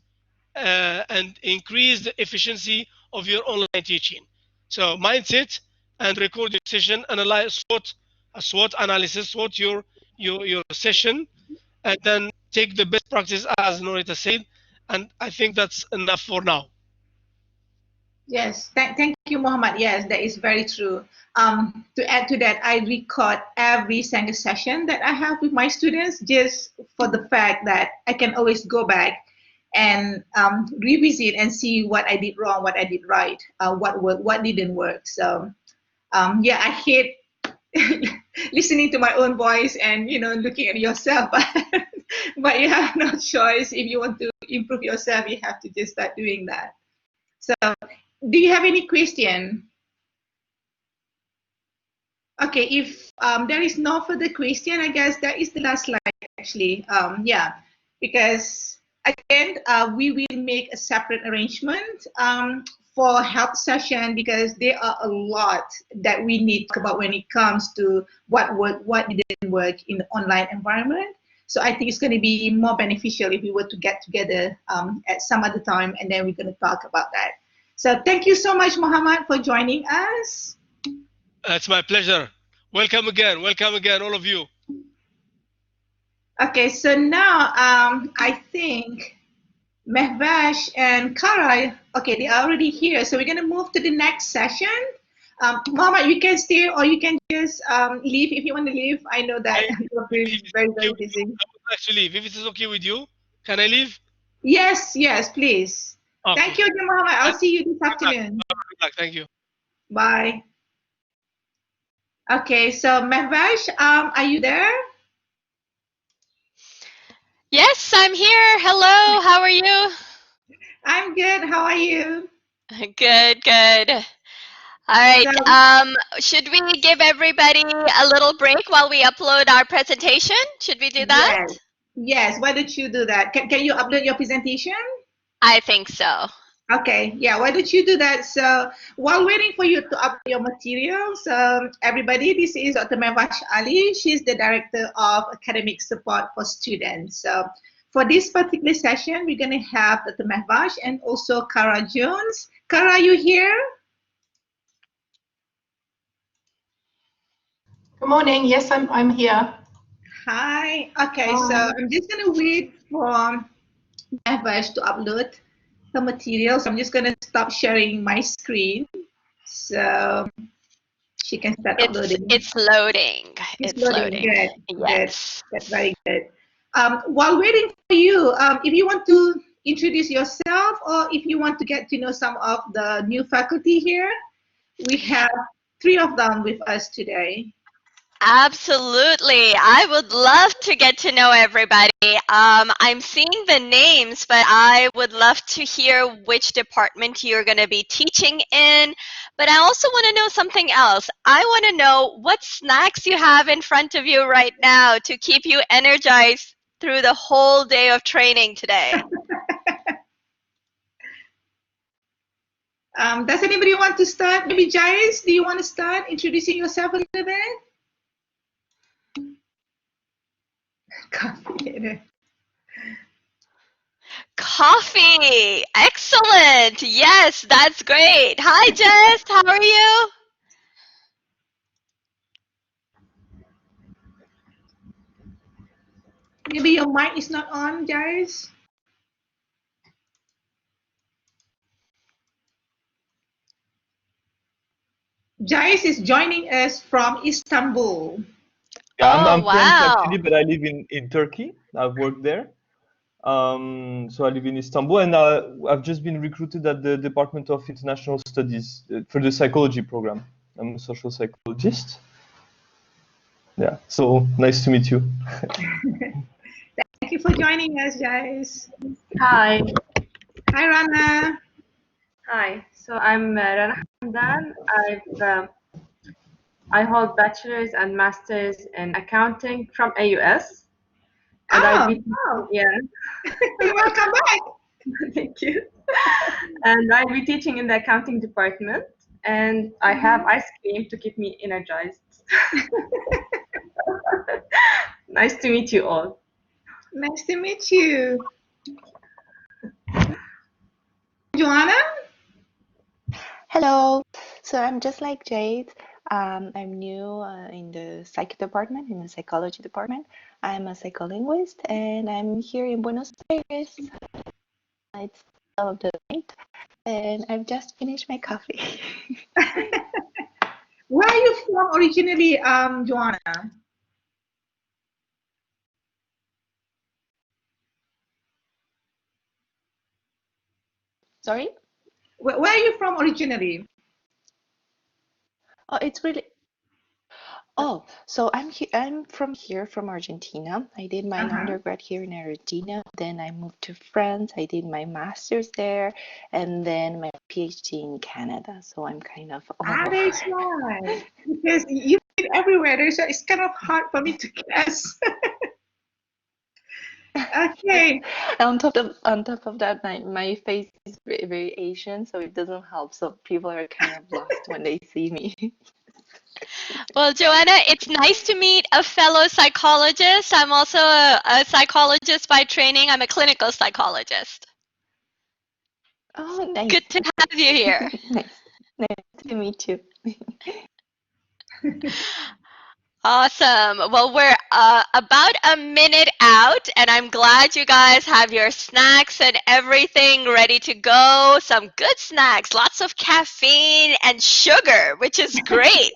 and increase the efficiency of your online teaching. So mindset and record your session, analyze a SWOT analysis, SWOT your session, and then take the best practice as Norita said. And I think that's enough for now. Yes, thank you, Muhammad. Yes, that is very true. To add to that, I record every single session that I have with my students just for the fact that I can always go back and revisit and see what I did wrong, what I did right, what worked, what didn't work. So, yeah, I hate listening to my own voice and looking at yourself, but you have no choice. If you want to improve yourself, you have to just start doing that. So, do you have any question? Okay, if there is no further question, I guess that is the last slide actually. Yeah, because again, we will make a separate arrangement for help session, because there are a lot that we need to talk about when it comes to what worked, what didn't work in the online environment. So I think it's going to be more beneficial if we were to get together at some other time, and then we're going to talk about that. So thank you so much, Muhammad, for joining us. It's my pleasure. Welcome again, all of you. Okay, so now I think Mehvesh and Kara, okay, they are already here. So we're going to move to the next session. Muhammad, you can stay or you can just leave if you want to leave. I know that you're very, very busy. I would like to leave. If it is okay with you, can I leave? Yes, please. Okay. Thank you again, Muhammad. I'll see you this afternoon. Good luck. Thank you. Bye. Okay, so Mehvesh, are you there? Yes, I'm here. Hello, how are you? I'm good. How are you? Good. All right. Should we give everybody a little break while we upload our presentation? Should we do that? Yes. Why don't you do that? Can you upload your presentation? I think so. Okay, yeah, why don't you do that? So while waiting for you to upload your materials, everybody, this is Dr. Mehvesh Ali. She's the Director of Academic Support for Students. So for this particular session, we're going to have Dr. Mehvesh and also Kara Jones. Kara, are you here? Good morning. Yes, I'm here. Hi. Okay, so I'm just going to wait for Mehvesh to upload the materials. I'm just going to stop sharing my screen so she can start uploading. It's loading. It's loading. Good. Yes. Good. That's very good. While waiting for you, if you want to introduce yourself or if you want to get to know some of the new faculty here, we have 3 of them with us today. Absolutely. I would love to get to know everybody. I'm seeing the names, but I would love to hear which department you're going to be teaching in. But I also want to know something else. I want to know what snacks you have in front of you right now to keep you energized through the whole day of training today. Does anybody want to start? Maybe Jais, do you want to start introducing yourself a little bit? Coffee. Excellent. Yes, that's great. Hi, Jess. How are you? Maybe your mic is not on, Jais. Jais is joining us from Istanbul. Yeah, I'm wow. French actually, but I live in Turkey. I've worked there. So I live in Istanbul, and I've just been recruited at the Department of International Studies for the psychology program. I'm a social psychologist. Yeah, so nice to meet you. Thank you for joining us, Jais. Hi. Hi, Rana. Hi, so I'm Rana Hamdan. I hold bachelor's and master's in accounting from AUS, and I'll Oh, be yeah, welcome back. thank you. And I'll be teaching in the accounting department, and I have ice cream to keep me energized. Nice to meet you all. Nice to meet you. Joanna? Hello. So I'm just like Jade. I'm new in the psych department, in the psychology department. I'm a psycholinguist, and I'm here in Buenos Aires. It's middle of the night, and I've just finished my coffee. Where are you from originally, Joanna? Sorry? Where are you from originally? Oh, it's really. Oh, so I'm from here, from Argentina. I did my Uh-huh. undergrad here in Argentina. Then I moved to France. I did my master's there, and then my PhD in Canada. So I'm kind of all over. That's why. Because you've been everywhere. It's kind of hard for me to guess. Okay. On top of that, my face is very Asian, so it doesn't help. So people are kind of lost when they see me. Well, Joanna, it's nice to meet a fellow psychologist. I'm also a psychologist by training. I'm a clinical psychologist. Oh, nice. Good to have you here. Nice to meet you. Awesome. Well, we're about a minute out, and I'm glad you guys have your snacks and everything ready to go. Some good snacks, lots of caffeine and sugar, which is great,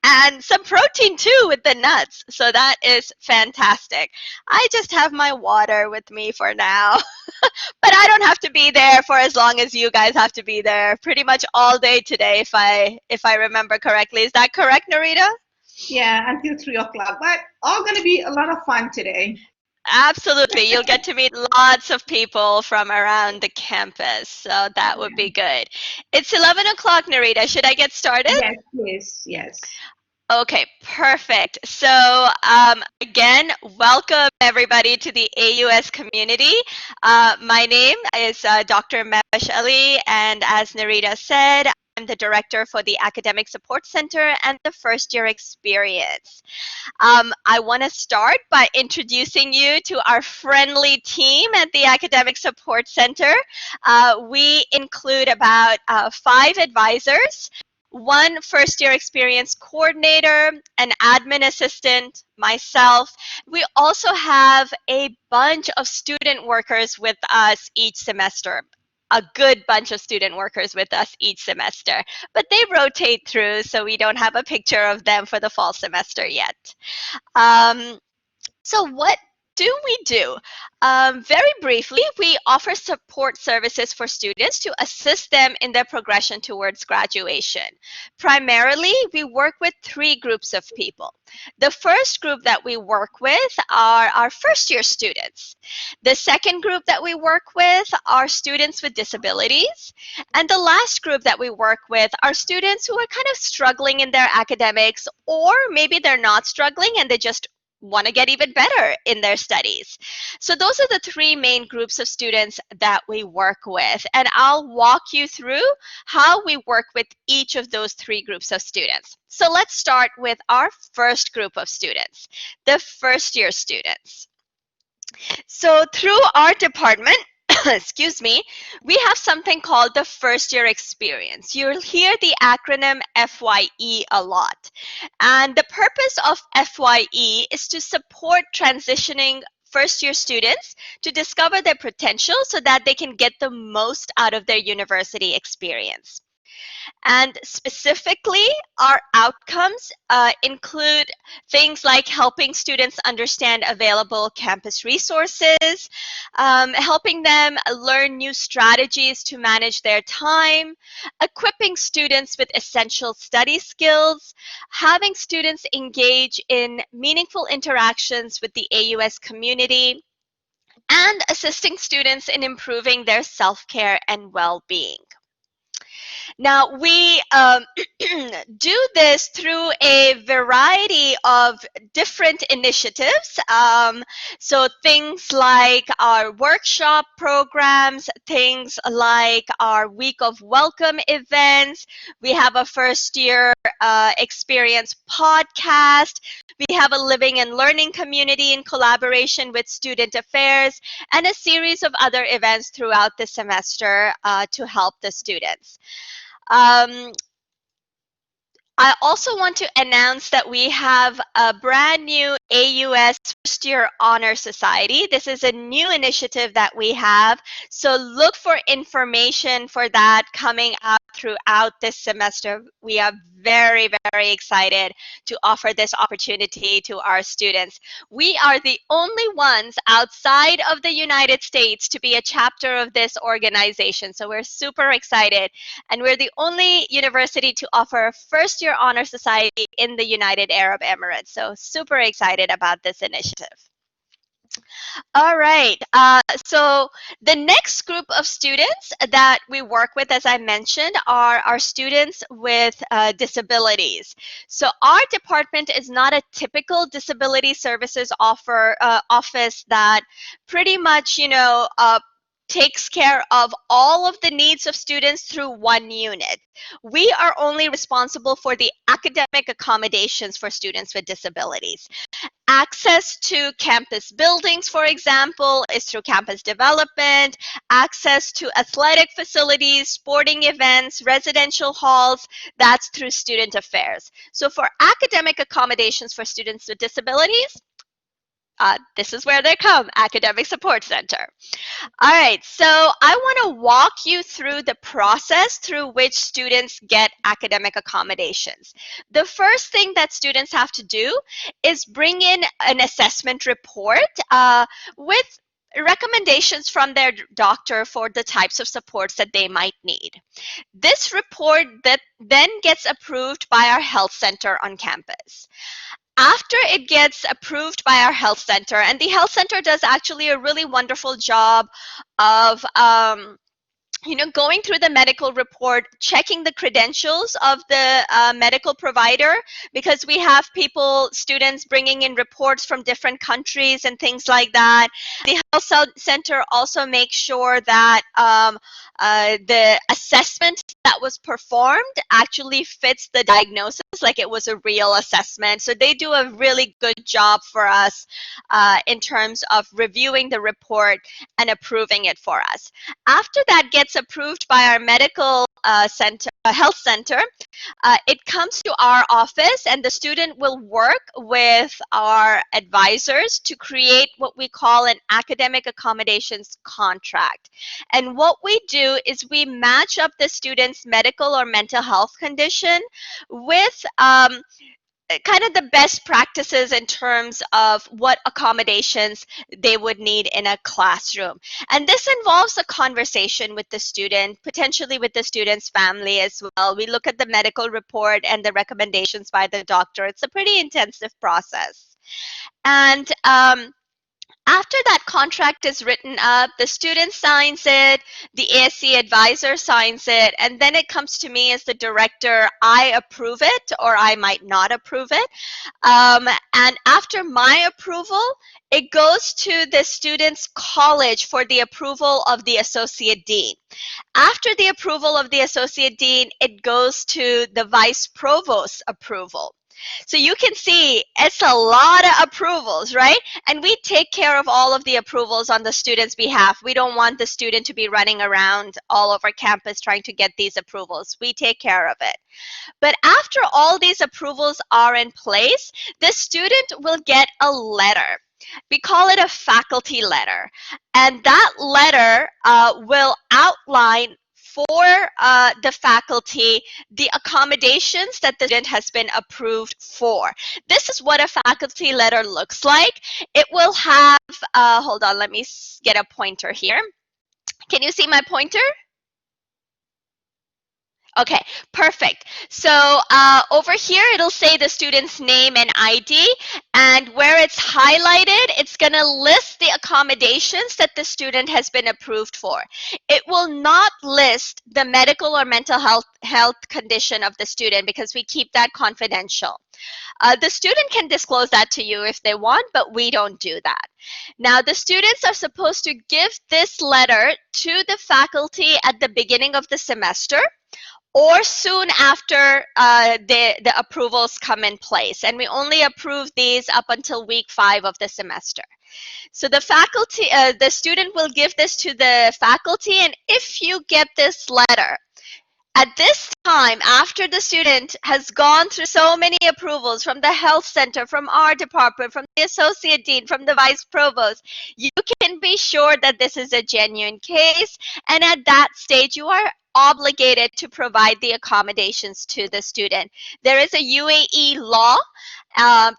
and some protein too with the nuts. So that is fantastic. I just have my water with me for now, but I don't have to be there for as long as you guys have to be there. Pretty much all day today, if I remember correctly. Is that correct, Narita? Yeah, until 3 o'clock. But all gonna be a lot of fun today. Absolutely. You'll get to meet lots of people from around the campus. So that would be good. It's 11 o'clock, Narita. Should I get started? Yes, please. Yes. Okay, perfect. So, again, welcome everybody to the AUS community. My name is Dr. Mesh Ali, and as Narita said, I'm the director for the Academic Support Center and the First Year Experience. I want to start by introducing you to our friendly team at the Academic Support Center. We include about 5 advisors, 1 first year experience coordinator, an admin assistant, myself. We also have a bunch of student workers with us each semester. A good bunch of student workers with us each semester, but they rotate through, so we don't have a picture of them for the fall semester yet. So what do we do? Very briefly, we offer support services for students to assist them in their progression towards graduation. Primarily, we work with 3 groups of people. The first group that we work with are our first year students. The second group that we work with are students with disabilities. And the last group that we work with are students who are kind of struggling in their academics, or maybe they're not struggling and they just want to get even better in their studies. So those are the 3 main groups of students that we work with. And I'll walk you through how we work with each of those 3 groups of students. So let's start with our first group of students, the first year students. So through our department, excuse me, we have something called the first year experience. You'll hear the acronym FYE a lot. And the purpose of FYE is to support transitioning first year students to discover their potential so that they can get the most out of their university experience. And specifically, our outcomes include things like helping students understand available campus resources, helping them learn new strategies to manage their time, equipping students with essential study skills, having students engage in meaningful interactions with the AUS community, and assisting students in improving their self-care and well-being. Now, we do this through a variety of different initiatives. So things like our workshop programs, things like our Week of Welcome events. We have a first year experience podcast. We have a living and learning community in collaboration with Student Affairs, and a series of other events throughout the semester to help the students. I also want to announce that we have a brand new AUS First Year Honor Society. This is a new initiative that we have. So look for information for that coming out throughout this semester. We are very, very excited to offer this opportunity to our students. We are the only ones outside of the United States to be a chapter of this organization. So we're super excited. And we're the only university to offer a first year honor society in the United Arab Emirates. So super excited about this initiative. All right. So the next group of students that we work with, as I mentioned, are our students with disabilities. So our department is not a typical disability services office that pretty much, takes care of all of the needs of students through one unit. We are only responsible for the academic accommodations for students with disabilities. Access to campus buildings, for example, is through campus development. Access to athletic facilities, sporting events, residential halls, that's through student affairs. So for academic accommodations for students with disabilities, this is where they come, Academic Support Center. All right, so I want to walk you through the process through which students get academic accommodations. The first thing that students have to do is bring in an assessment report with recommendations from their doctor for the types of supports that they might need. This report that then gets approved by our health center on campus. After it gets approved by our health center, and the health center does actually a really wonderful job of going through the medical report, checking the credentials of the medical provider, because we have students bringing in reports from different countries and things like that. The health center also makes sure that the assessment that was performed actually fits the diagnosis, like it was a real assessment. So they do a really good job for us in terms of reviewing the report and approving it for us. After that gets approved by our medical health center, it comes to our office, and the student will work with our advisors to create what we call an academic accommodations contract. And what we do is we match up the student's medical or mental health condition with kind of the best practices in terms of what accommodations they would need in a classroom. And this involves a conversation with the student, potentially with the student's family as well. We look at the medical report and the recommendations by the doctor. It's a pretty intensive process. And after that contract is written up, the student signs it, the ASC advisor signs it, and then it comes to me as the director. I approve it, or I might not approve it. And after my approval, it goes to the student's college for the approval of the associate dean. After the approval of the associate dean, it goes to the vice provost's approval. So you can see it's a lot of approvals, right? And we take care of all of the approvals on the student's behalf. We don't want the student to be running around all over campus trying to get these approvals. We take care of it. But after all these approvals are in place, the student will get a letter. We call it a faculty letter. And that letter will outline for the faculty the accommodations that the student has been approved for. This is what a faculty letter looks like. It will have, hold on, let me get a pointer here. Can you see my pointer? Okay, perfect. So over here, it'll say the student's name and ID, and where it's highlighted, it's going to list the accommodations that the student has been approved for. It will not list the medical or mental health condition of the student because we keep that confidential. The student can disclose that to you if they want, but we don't do that. Now, the students are supposed to give this letter to the faculty at the beginning of the semester or soon after the approvals come in place. And we only approve these up until week 5 of the semester. So the faculty, the student will give this to the faculty, and if you get this letter, at this time, after the student has gone through so many approvals from the health center, from our department, from the associate dean, from the vice provost, you can be sure that this is a genuine case. And at that stage, you are obligated to provide the accommodations to the student. There is a UAE law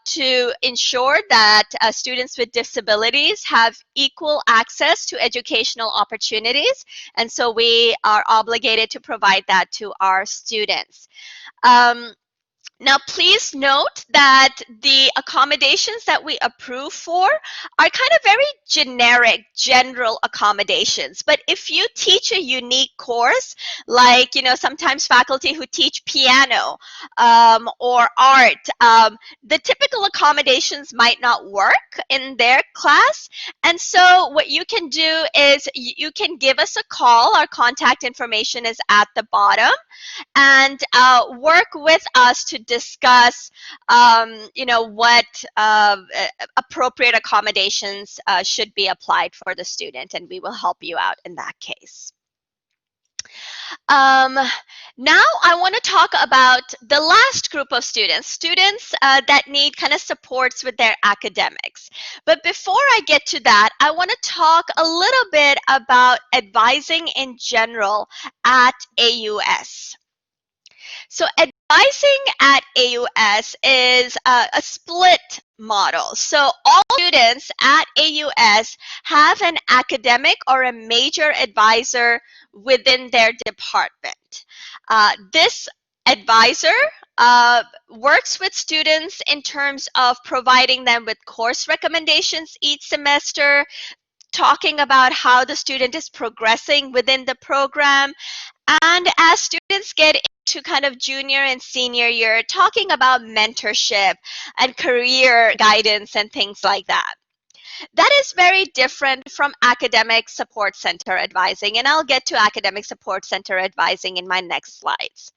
to ensure that students with disabilities have equal access to educational opportunities. And so we are obligated to provide that to our students. Now, please note that the accommodations that we approve for are kind of very generic, general accommodations. But if you teach a unique course, like, sometimes faculty who teach piano or art, the typical accommodations might not work in their class. And so what you can do is you can give us a call. Our contact information is at the bottom, and work with us to discuss, what appropriate accommodations should be applied for the student, and we will help you out in that case. Now I want to talk about the last group of students that need kind of supports with their academics. But before I get to that, I want to talk a little bit about advising in general at AUS. So advising at AUS is a split model. So all students at AUS have an academic or a major advisor within their department. This advisor works with students in terms of providing them with course recommendations each semester, talking about how the student is progressing within the program, and as students get into kind of junior and senior year, talking about mentorship and career guidance and things like that. That is very different from academic support center advising, and I'll get to academic support center advising in my next slides.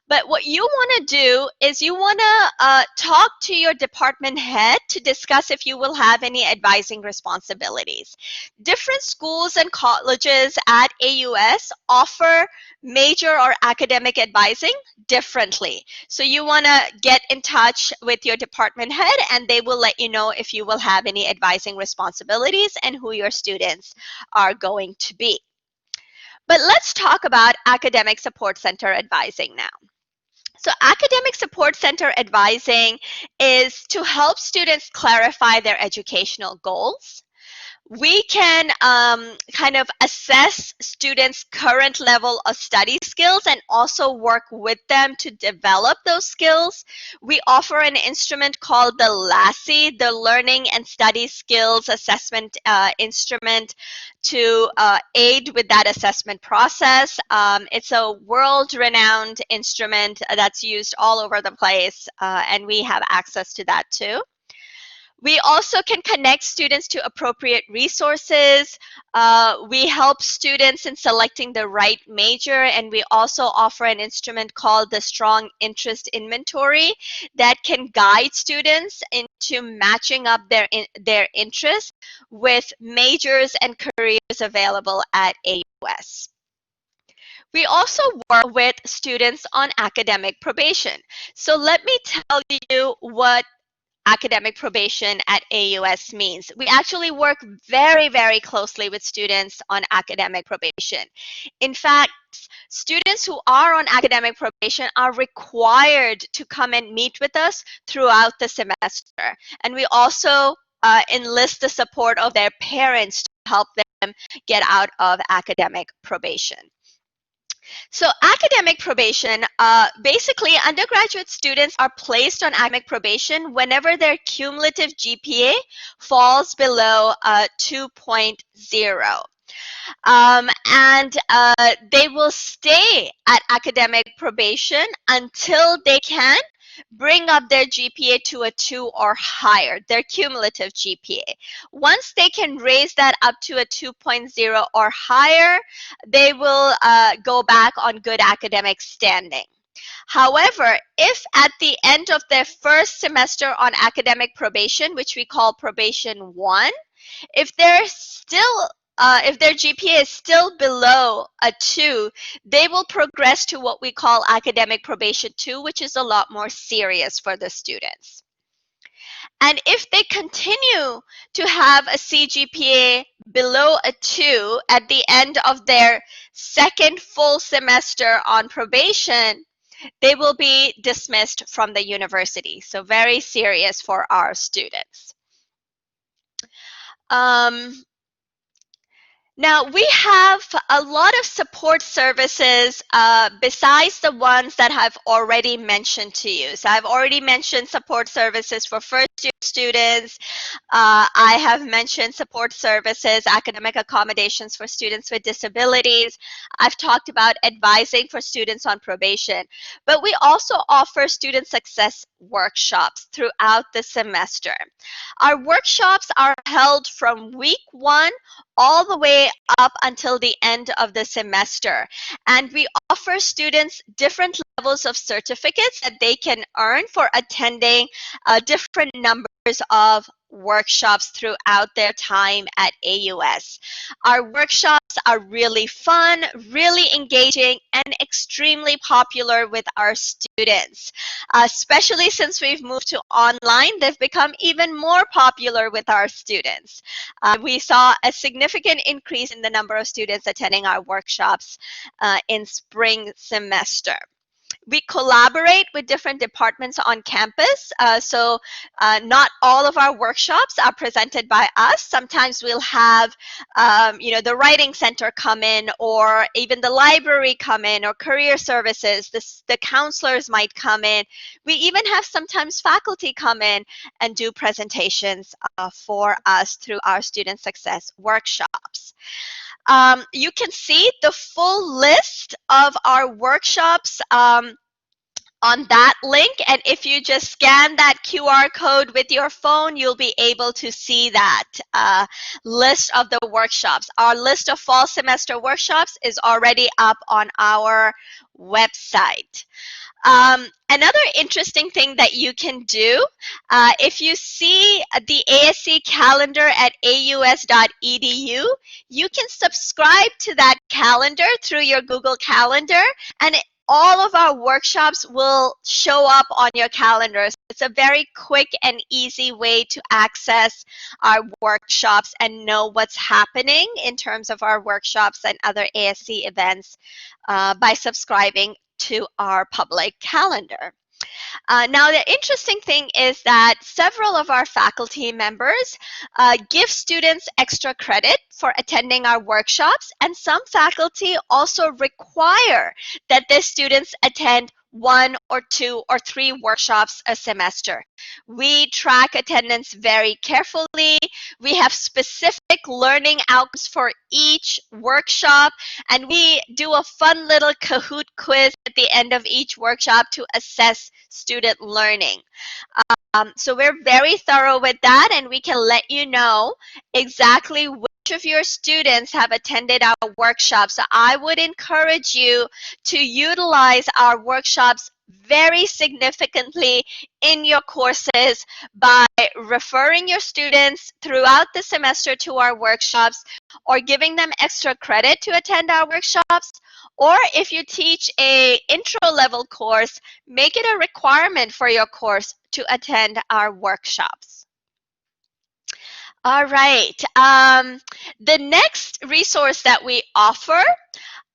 But what you want to do is you want to talk to your department head to discuss if you will have any advising responsibilities. Different schools and colleges at AUS offer major or academic advising differently. So you want to get in touch with your department head, and they will let you know if you will have any advising responsibilities and who your students are going to be. But let's talk about academic support center advising now. So academic support center advising is to help students clarify their educational goals. We can kind of assess students' current level of study skills and also work with them to develop those skills. We offer an instrument called the LASSI, the Learning and Study Skills Assessment Instrument, to aid with that assessment process. It's a world-renowned instrument that's used all over the place, and we have access to that too. We also can connect students to appropriate resources. We help students in selecting the right major, and we also offer an instrument called the Strong Interest Inventory that can guide students into matching up their interests with majors and careers available at AUS. We also work with students on academic probation. So let me tell you what academic probation at AUS means. We actually work very, very closely with students on academic probation. In fact, students who are on academic probation are required to come and meet with us throughout the semester. And we also enlist the support of their parents to help them get out of academic probation. So academic probation, basically undergraduate students are placed on academic probation whenever their cumulative GPA falls below 2.0. And they will stay at academic probation until they can bring up their GPA to a 2 or higher, their cumulative GPA. Once they can raise that up to a 2.0 or higher, they will go back on good academic standing. However, if at the end of their first semester on academic probation, which we call probation 1, if they're still if their GPA is still below a 2, they will progress to what we call academic probation 2, which is a lot more serious for the students. And if they continue to have a CGPA below a 2 at the end of their second full semester on probation, they will be dismissed from the university. So very serious for our students. Now, we have a lot of support services besides the ones that I've already mentioned to you. So I've already mentioned support services for first-year students. I have mentioned support services, academic accommodations for students with disabilities. I've talked about advising for students on probation. But we also offer student success workshops throughout the semester. Our workshops are held from week 1 all the way up until the end of the semester. And we offer students different levels of certificates that they can earn for attending different numbers of workshops throughout their time at AUS. Our workshops are really fun, really engaging, and extremely popular with our students. Especially since we've moved to online, they've become even more popular with our students. We saw a significant increase in the number of students attending our workshops in spring semester. We collaborate with different departments on campus. So not all of our workshops are presented by us. Sometimes we'll have, the writing center come in, or even the library come in, or career services. The counselors might come in. We even have sometimes faculty come in and do presentations for us through our student success workshops. You can see the full list of our workshops on that link, and if you just scan that QR code with your phone, you'll be able to see that list of the workshops. Our list of fall semester workshops is already up on our website. Another interesting thing that you can do, if you see the ASC calendar at aus.edu, you can subscribe to that calendar through your Google Calendar, and all of our workshops will show up on your calendars. It's a very quick and easy way to access our workshops and know what's happening in terms of our workshops and other ASC events by subscribing to our public calendar. Now, the interesting thing is that several of our faculty members give students extra credit for attending our workshops, and some faculty also require that their students attend 1 or 2 or 3 workshops a semester. We track attendance very carefully. We have specific learning outcomes for each workshop, and we do a fun little Kahoot quiz at the end of each workshop to assess student learning. So we're very thorough with that, and we can let you know exactly which of your students have attended our workshops. So I would encourage you to utilize our workshops very significantly in your courses by referring your students throughout the semester to our workshops, or giving them extra credit to attend our workshops. Or if you teach a intro level course, make it a requirement for your course to attend our workshops. All right. The next resource that we offer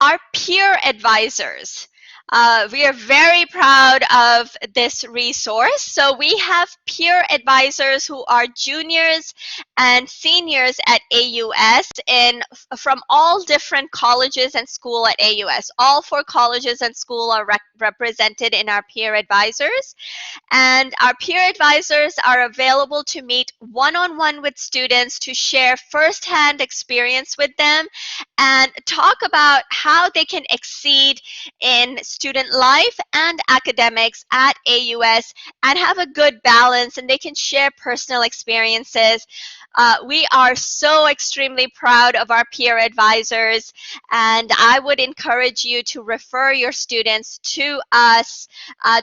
are peer advisors. We are very proud of this resource. So we have peer advisors who are juniors and seniors at AUS from all different colleges and school at AUS. All 4 colleges and school are represented in our peer advisors. And our peer advisors are available to meet one-on-one with students to share firsthand experience with them and talk about how they can exceed in student life and academics at AUS and have a good balance, and they can share personal experiences. We are so extremely proud of our peer advisors, and I would encourage you to refer your students to us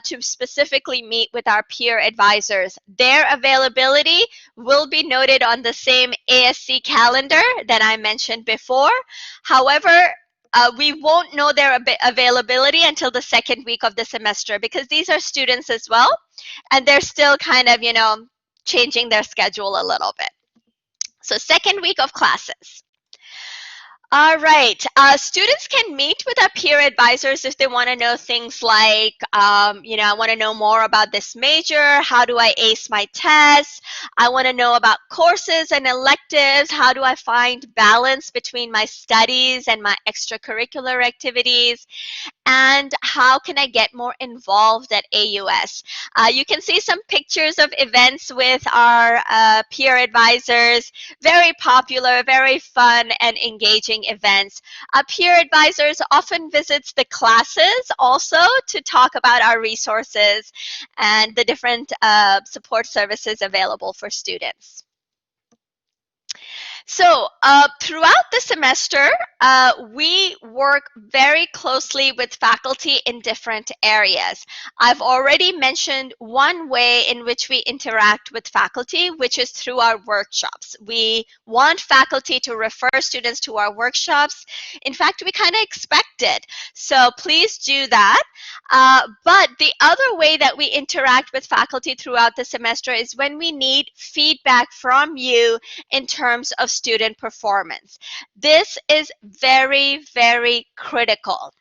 to specifically meet with our peer advisors. Their availability will be noted on the same ASC calendar that I mentioned before. However, we won't know their availability until the second week of the semester because these are students as well, and they're still kind of, changing their schedule a little bit. So second week of classes. All right. Students can meet with our peer advisors if they want to know things like, I want to know more about this major. How do I ace my tests? I want to know about courses and electives. How do I find balance between my studies and my extracurricular activities? And how can I get more involved at AUS? You can see some pictures of events with our peer advisors. Very popular, very fun and engaging events. Peer advisors often visits the classes also to talk about our resources and the different support services available for students. So throughout the semester, we work very closely with faculty in different areas. I've already mentioned one way in which we interact with faculty, which is through our workshops. We want faculty to refer students to our workshops. In fact, we kind of expect it. So please do that. But the other way that we interact with faculty throughout the semester is when we need feedback from you in terms of student performance. This is very, very critical.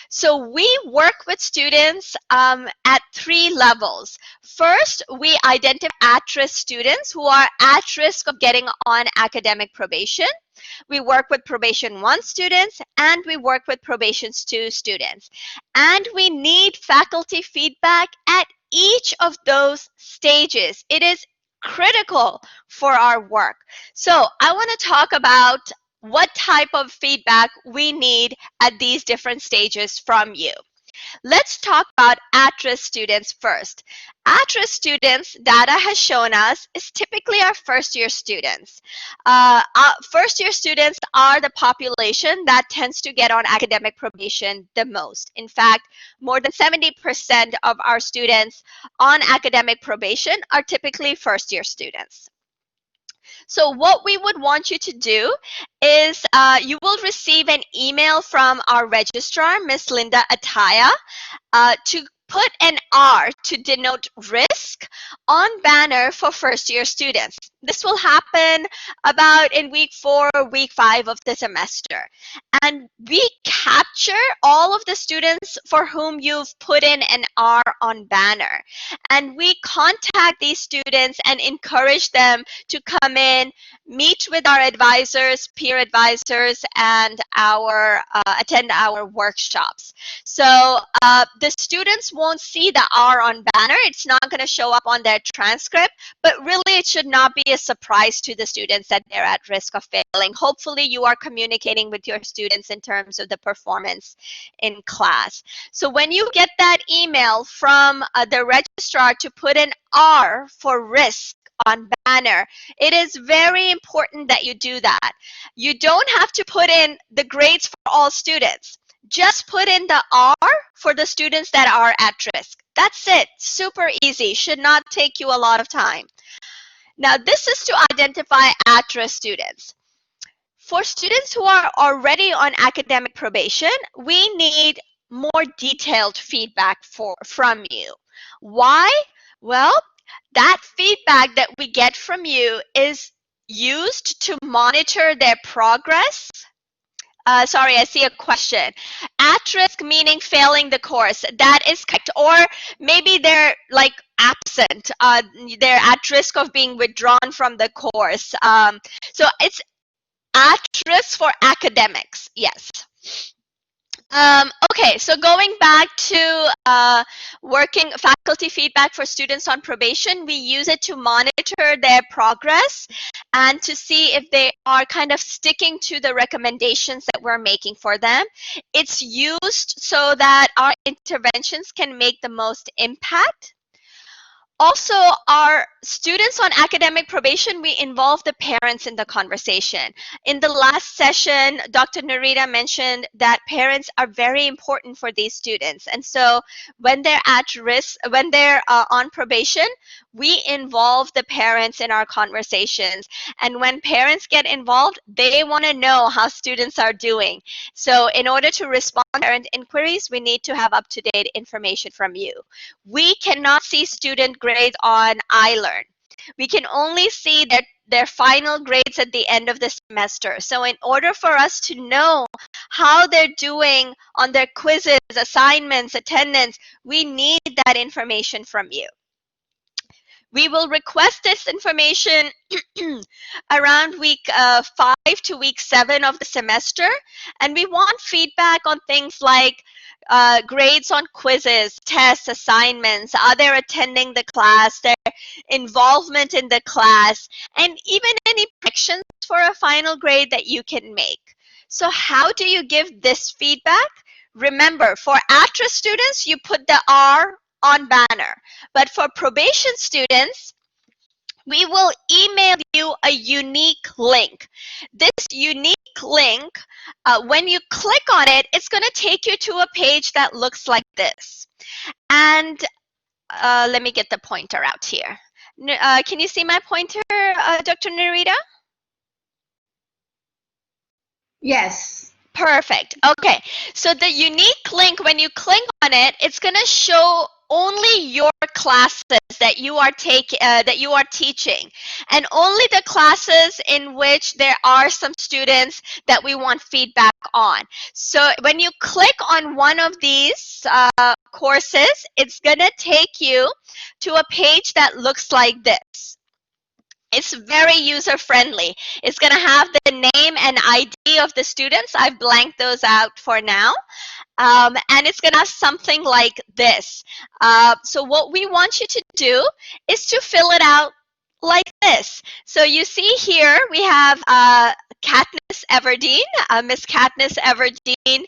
So we work with students at 3 levels. First, we identify at-risk students who are at risk of getting on academic probation. We work with probation 1 students, and we work with probation 2 students. And we need faculty feedback at each of those stages. It is critical for our work. So I want to talk about what type of feedback we need at these different stages from you. Let's talk about at-risk students first. At-risk students, data has shown us, is typically our first-year students. First-year students are the population that tends to get on academic probation the most. In fact, more than 70% of our students on academic probation are typically first-year students. So what we would want you to do is you will receive an email from our registrar, Ms. Linda Ataya, to put an R to denote risk on banner for first-year students. This will happen about in week 4 or week 5 of the semester. And we capture all of the students for whom you've put in an R on banner. And we contact these students and encourage them to come in, meet with our advisors, peer advisors, and attend our workshops. So the students won't see the R on banner. It's not going to show up on their transcript, but really it should not be a surprise to the students that they're at risk of failing. Hopefully you are communicating with your students in terms of the performance in class. So when you get that email from the registrar to put an R for risk on banner, it is very important that you do that. You don't have to put in the grades for all students. Just put in the R for the students that are at risk. That's it. Super easy. Should not take you a lot of time. Now, this is to identify at-risk students. For students who are already on academic probation, we need more detailed feedback from you. Why? Well, that feedback that we get from you is used to monitor their progress. Sorry, I see a question. at risk meaning failing the course. That is correct. Or maybe they're like absent. They're at risk of being withdrawn from the course. So it's at risk for academics. Yes. Okay, so going back to working faculty feedback for students on probation, we use it to monitor their progress and to see if they are kind of sticking to the recommendations that we're making for them. It's used so that our interventions can make the most impact. Also, our students on academic probation, we involve the parents in the conversation. In the last session, Dr. Narita mentioned that parents are very important for these students. And so when they're at risk, when they're on probation, we involve the parents in our conversations. And when parents get involved, they want to know how students are doing. So in order to respond to parent inquiries, we need to have up-to-date information from you. We cannot see student grades on iLearn. We can only see their final grades at the end of the semester. So in order for us to know how they're doing on their quizzes, assignments, attendance, we need that information from you. We will request this information around week 5 to week 7 of the semester, and we want feedback on things like grades on quizzes, tests, assignments, are they attending the class, their involvement in the class, and even any predictions for a final grade that you can make. So how do you give this feedback? Remember, for at-risk students, you put the R on banner. But for probation students, we will email you a unique link. This unique link, when you click on it, it's going to take you to a page that looks like this. And let me get the pointer out here. Can you see my pointer, Dr. Narita? Yes. Perfect. Okay. So the unique link, when you click on it, it's going to show only your classes that you are teaching, and only the classes in which there are some students that we want feedback on. So when you click on one of these courses, it's going to take you to a page that looks like this. It's very user-friendly. It's going to have the name and ID of the students. I've blanked those out for now. And it's going to have something like this. So what we want you to do is to fill it out like this. So you see here we have Katniss Everdeen, Miss Katniss Everdeen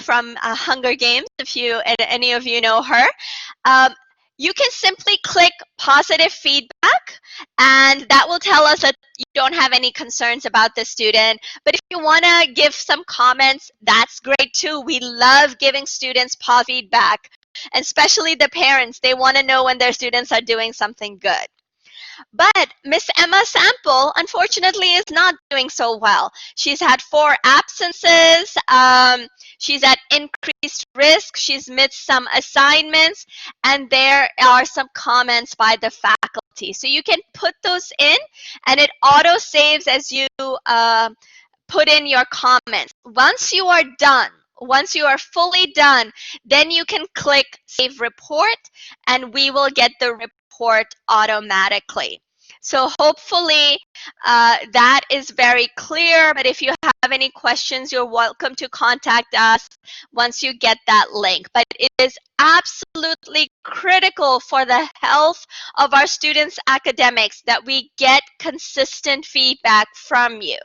from Hunger Games, if any of you know her. You can simply click positive feedback, and that will tell us that you don't have any concerns about the student. But if you want to give some comments, that's great too. We love giving students positive feedback, and especially the parents. They want to know when their students are doing something good. But Miss Emma Sample, unfortunately, is not doing so well. She's had 4 absences. She's at increased risk. She's missed some assignments. And there are some comments by the faculty. So you can put those in, and it auto-saves as you put in your comments. Once you are done, once you are fully done, then you can click Save Report, and we will get the report automatically. So hopefully that is very clear, but if you have any questions, you're welcome to contact us once you get that link. But it is absolutely critical for the health of our students' academics that we get consistent feedback from you.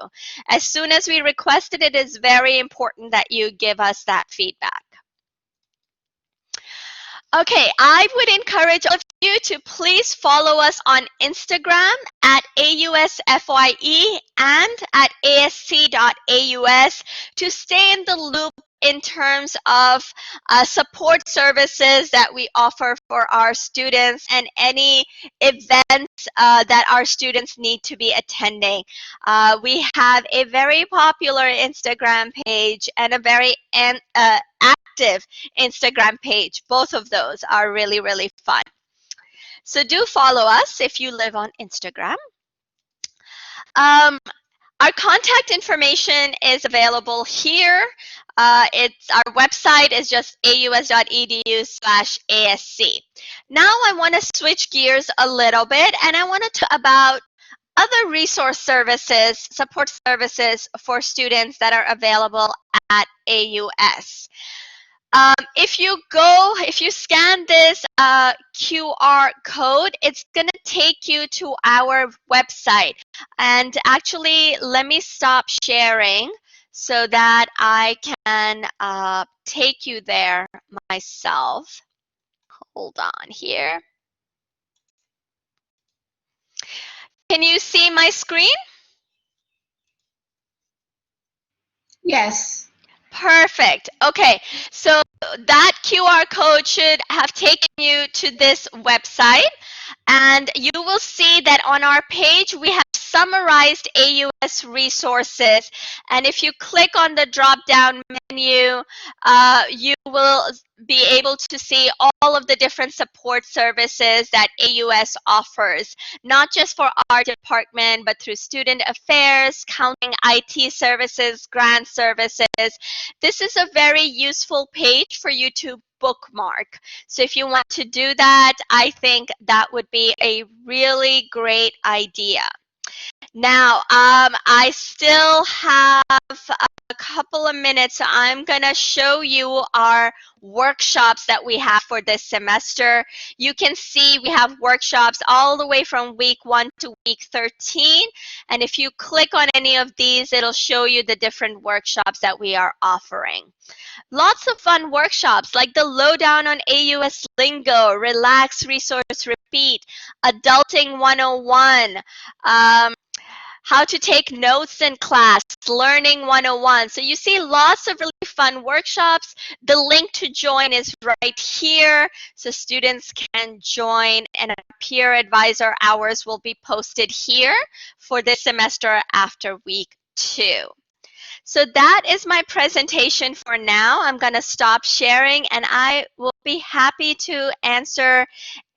As soon as we request it, it is very important that you give us that feedback. Okay, I would encourage all of you to please follow us on Instagram at AUSFYE and at ASC.AUS to stay in the loop in terms of support services that we offer for our students and any events that our students need to be attending. We have a very popular Instagram page and a very active Instagram page. Both of those are really, really fun. So do follow us if you live on Instagram. Our contact information is available here. Our website is just aus.edu/ASC. Now I want to switch gears a little bit, and I want to talk about other resource services, support services for students that are available at AUS. If you scan this QR code, it's going to take you to our website. And actually, let me stop sharing so that I can take you there myself. Hold on here. Can you see my screen? Yes. Perfect. Okay, so that QR code should have taken you to this website, and you will see that on our page we have summarized AUS resources. And if you click on the drop-down menu, you will be able to see all of the different support services that AUS offers, not just for our department, but through student affairs, counseling, IT services, grant services. This is a very useful page for you to bookmark. So if you want to do that, I think that would be a really great idea. Now, I still have a couple of minutes, so I'm going to show you our workshops that we have for this semester. You can see we have workshops all the way from week 1 to week 13. And if you click on any of these, it'll show you the different workshops that we are offering. Lots of fun workshops like the Lowdown on AUS Lingo, Relax, Resource, Repeat, Adulting 101, how to take notes in class, Learning 101. So you see lots of really fun workshops. The link to join is right here, so students can join, and peer advisor hours will be posted here for this semester after week 2. So that is my presentation for now. I'm going to stop sharing, and I will be happy to answer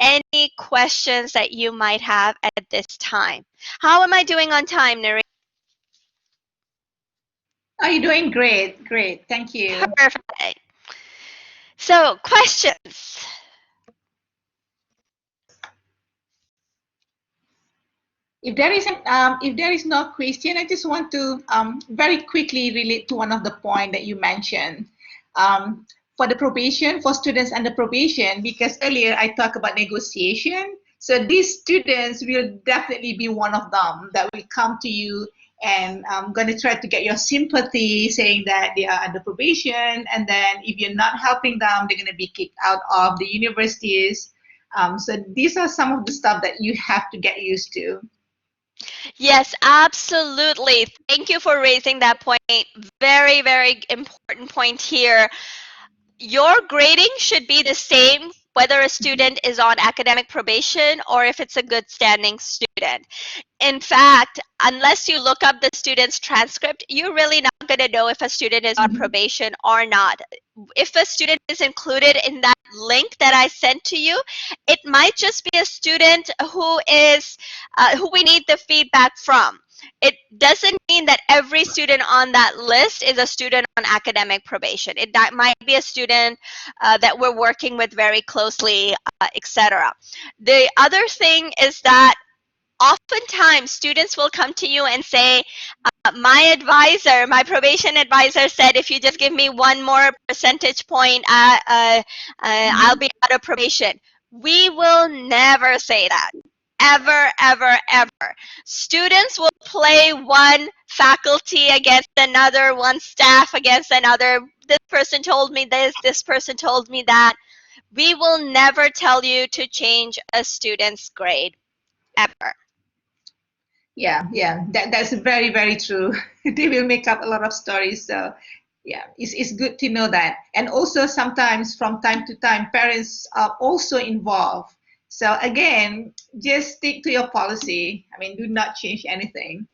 any questions that you might have at this time. How am I doing on time, Nari? Oh, you're doing great. Great. Thank you. Perfect. So, questions? If there is no question, I just want to very quickly relate to one of the points that you mentioned. For the probation, for students under probation, because earlier I talked about negotiation. So these students will definitely be one of them that will come to you and I'm going to try to get your sympathy, saying that they are under probation. And then if you're not helping them, they're going to be kicked out of the universities. So these are some of the stuff that you have to get used to. Yes, absolutely. Thank you for raising that point. Very, very important point here. Your grading should be the same whether a student is on academic probation or if it's a good standing student. In fact, unless you look up the student's transcript, you're really not going to know if a student is on probation or not. If a student is included in that link that I sent to you, it might just be a student who we need the feedback from. It doesn't mean that every student on that list is a student on academic probation. That might be a student that we're working with very closely, etc. The other thing is that oftentimes students will come to you and say, my probation advisor said if you just give me one more percentage point, I'll be out of probation. We will never say that. Ever, ever, ever. Students will play one faculty against another, one staff against another. This person told me this person told me that. We will never tell you to change a student's grade, ever. Yeah, that's very, very true. They will make up a lot of stories. So yeah, it's good to know that. And also sometimes from time to time, parents are also involved. So again, just stick to your policy. I mean, do not change anything.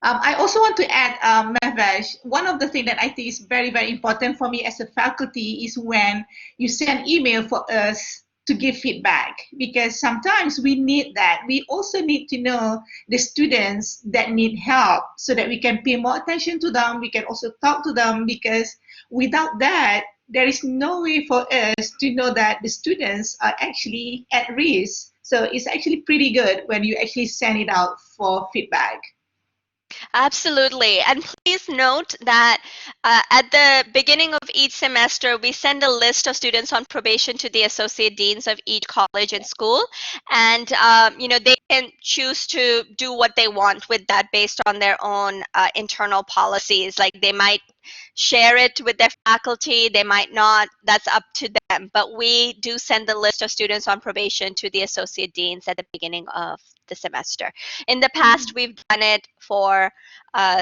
I also want to add, Mahvesh, one of the things that I think is very, very important for me as a faculty is when you send email for us to give feedback, because sometimes we need that. We also need to know the students that need help so that we can pay more attention to them. We can also talk to them, because without that, there is no way for us to know that the students are actually at risk. So it's actually pretty good when you actually send it out for feedback. Absolutely. And please note that at the beginning of each semester, we send a list of students on probation to the associate deans of each college and school. And, they can choose to do what they want with that based on their own internal policies. Like they might share it with their faculty, they might not, that's up to them. But we do send the list of students on probation to the associate deans at the beginning of the semester. In the past, we've done it for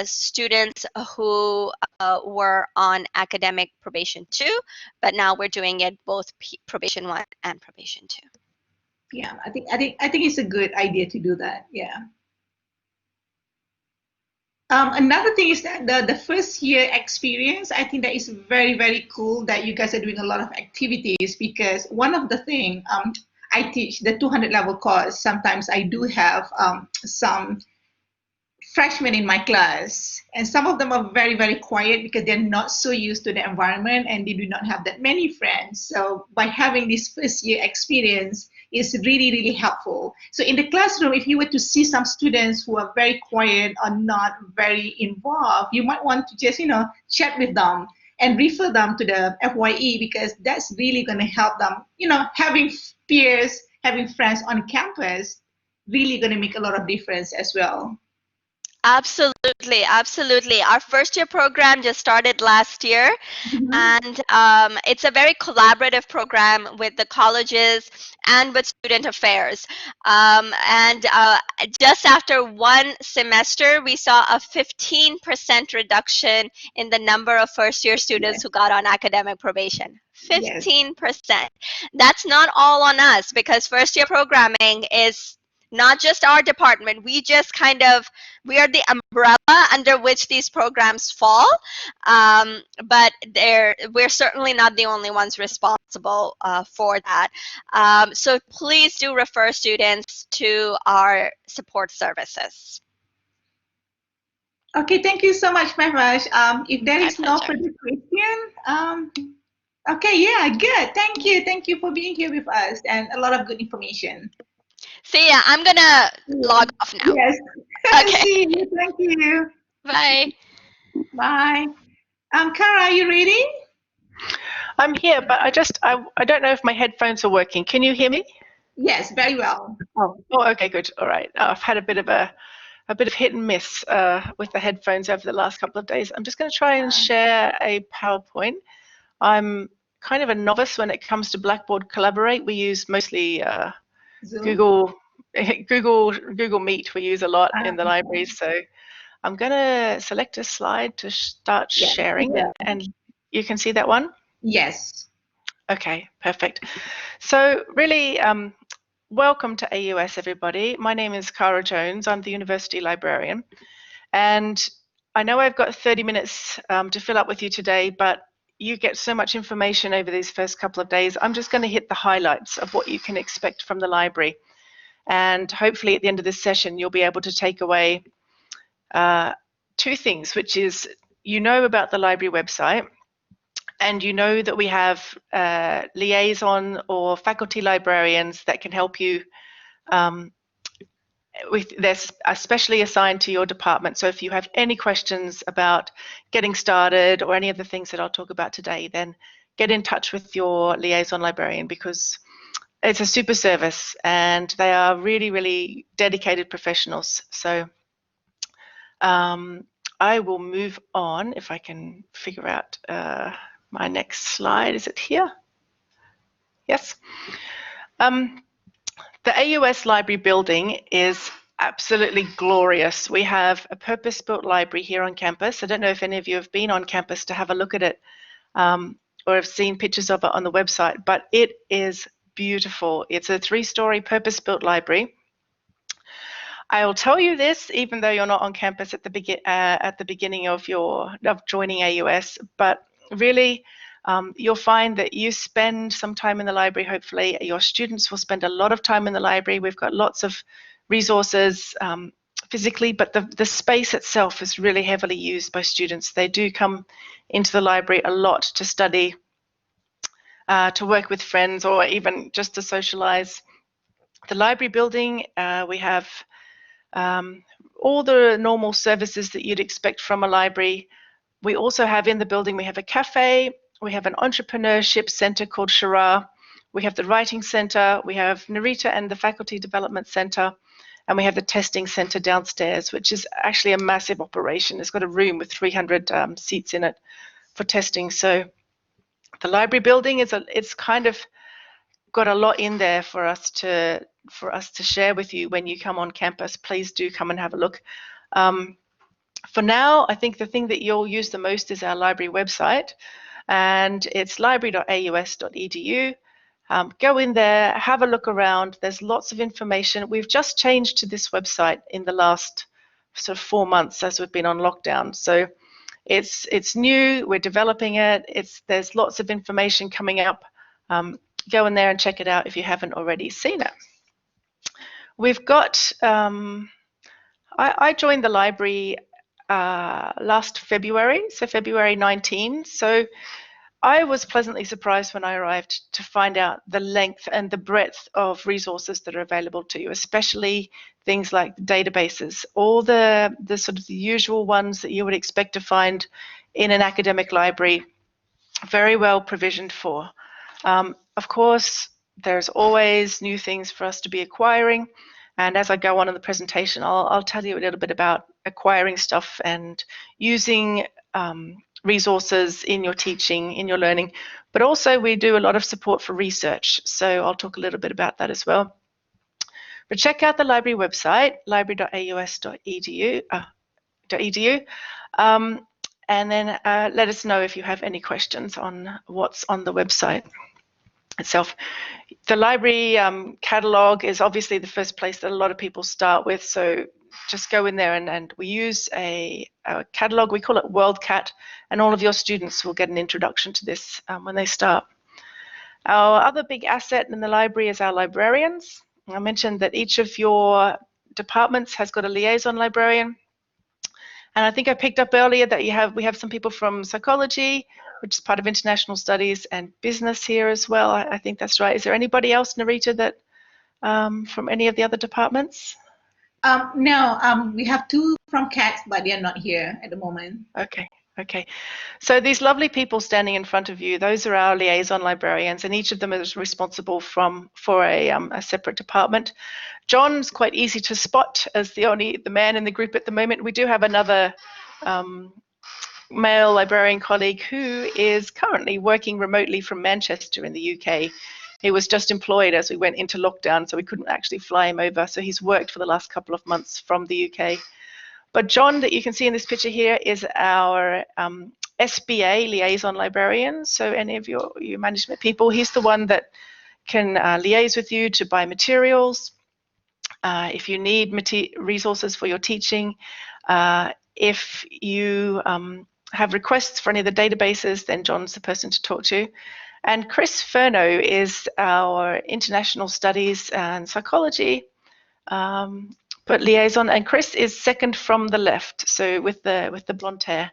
students who were on academic probation 2, but now we're doing it both probation 1 and probation 2. Yeah, I think it's a good idea to do that. Yeah. Another thing is that the first year experience, I think that is very, very cool that you guys are doing a lot of activities, because one of the thing, I teach the 200 level course. Sometimes I do have some freshmen in my class, and some of them are very, very quiet because they're not so used to the environment and they do not have that many friends. So by having this first year experience is really, really helpful. So in the classroom, if you were to see some students who are very quiet or not very involved, you might want to just chat with them and refer them to the FYE, because that's really going to help them. Having peers, having friends on campus, really going to make a lot of difference as well. Absolutely, absolutely. Our first year program just started last year, and it's a very collaborative program with the colleges and with student affairs. And just after one semester, we saw a 15% reduction in the number of first year students who got on academic probation. 15%. That's not all on us, because first year programming is not just our department. We are the umbrella under which these programs fall, but we're certainly not the only ones responsible for that. So please do refer students to our support services. Okay, thank you so much, Mehvesh. If there is no further question, okay, yeah, good. Thank you for being here with us, and a lot of good information. See ya. I'm gonna log off now. Yes. Okay. See you. Thank you. Bye. Bye. Kara, are you ready? I'm here, but I don't know if my headphones are working. Can you hear me? Yes, very well. Oh, okay, good. All right. I've had a bit of hit and miss with the headphones over the last couple of days. I'm just going to try and share a PowerPoint. I'm kind of a novice when it comes to Blackboard Collaborate. We use mostly Google Meet. We use a lot in the libraries. So I'm going to select a slide to start sharing it, and you can see that one? Yes. Okay, perfect. So really, welcome to AUS, everybody. My name is Cara Jones. I'm the University Librarian. And I know I've got 30 minutes to fill up with you today, but you get so much information over these first couple of days. I'm just going to hit the highlights of what you can expect from the library. And hopefully at the end of this session, you'll be able to take away two things, which is about the library website, and that we have liaison or faculty librarians that can help you they're especially assigned to your department. So if you have any questions about getting started or any of the things that I'll talk about today, then get in touch with your liaison librarian, because it's a super service and they are really, really dedicated professionals. So I will move on if I can figure out my next slide. Is it here? Yes. The AUS library building is absolutely glorious. We have a purpose-built library here on campus. I don't know if any of you have been on campus to have a look at it or have seen pictures of it on the website, but it is beautiful. It's a 3-story purpose-built library. I will tell you this, even though you're not on campus at the beginning of joining AUS, but really You'll find that you spend some time in the library. Hopefully your students will spend a lot of time in the library. We've got lots of resources physically, but the space itself is really heavily used by students. They do come into the library a lot to study, to work with friends, or even just to socialize. The library building, we have all the normal services that you'd expect from a library. We also have in the building, we have a cafe, we have an entrepreneurship center called Sharjah, we have the writing center, we have Narita and the faculty development center, and we have the testing center downstairs, which is actually a massive operation. It's got a room with 300 seats in it for testing. So the library building it's kind of got a lot in there for us to share with you when you come on campus. Please do come and have a look. For now, I think the thing that you'll use the most is our library website, and it's library.aus.edu. Go in there, have a look around. There's lots of information. We've just changed to this website in the last sort of 4 months as we've been on lockdown. So it's new. We're developing it. There's lots of information coming up. Go in there and check it out if you haven't already seen it. We've got. I joined the library last February, so February 19. So I was pleasantly surprised when I arrived to find out the length and the breadth of resources that are available to you, especially things like databases, all the sort of the usual ones that you would expect to find in an academic library, very well provisioned for. Of course, there's always new things for us to be acquiring. And as I go on in the presentation, I'll tell you a little bit about acquiring stuff and using resources in your teaching, in your learning. But also we do a lot of support for research. So I'll talk a little bit about that as well. But check out the library website, library.aus.edu. And then let us know if you have any questions on what's on the website itself. The library catalog is obviously the first place that a lot of people start with, so just go in there and we use a catalog. We call it WorldCat, and all of your students will get an introduction to this when they start. Our other big asset in the library is our librarians. I mentioned that each of your departments has got a liaison librarian. And I think I picked up earlier that we have some people from psychology, which is part of international studies, and business here as well. I think that's right. Is there anybody else, Narita, that from any of the other departments? No, we have 2 from CATS, but they are not here at the moment. Okay. So these lovely people standing in front of you, those are our liaison librarians, and each of them is responsible for a separate department. John's quite easy to spot as the man in the group at the moment. We do have another male librarian colleague who is currently working remotely from Manchester in the UK. He was just employed as we went into lockdown, so we couldn't actually fly him over. So he's worked for the last couple of months from the UK. But John, that you can see in this picture here, is our SBA liaison librarian. So any of your management people, he's the one that can liaise with you to buy materials. If you need resources for your teaching, if you have requests for any of the databases, then John's the person to talk to. And Chris Furno is our international studies and psychology but liaison, and Chris is second from the left, so with the blonde hair.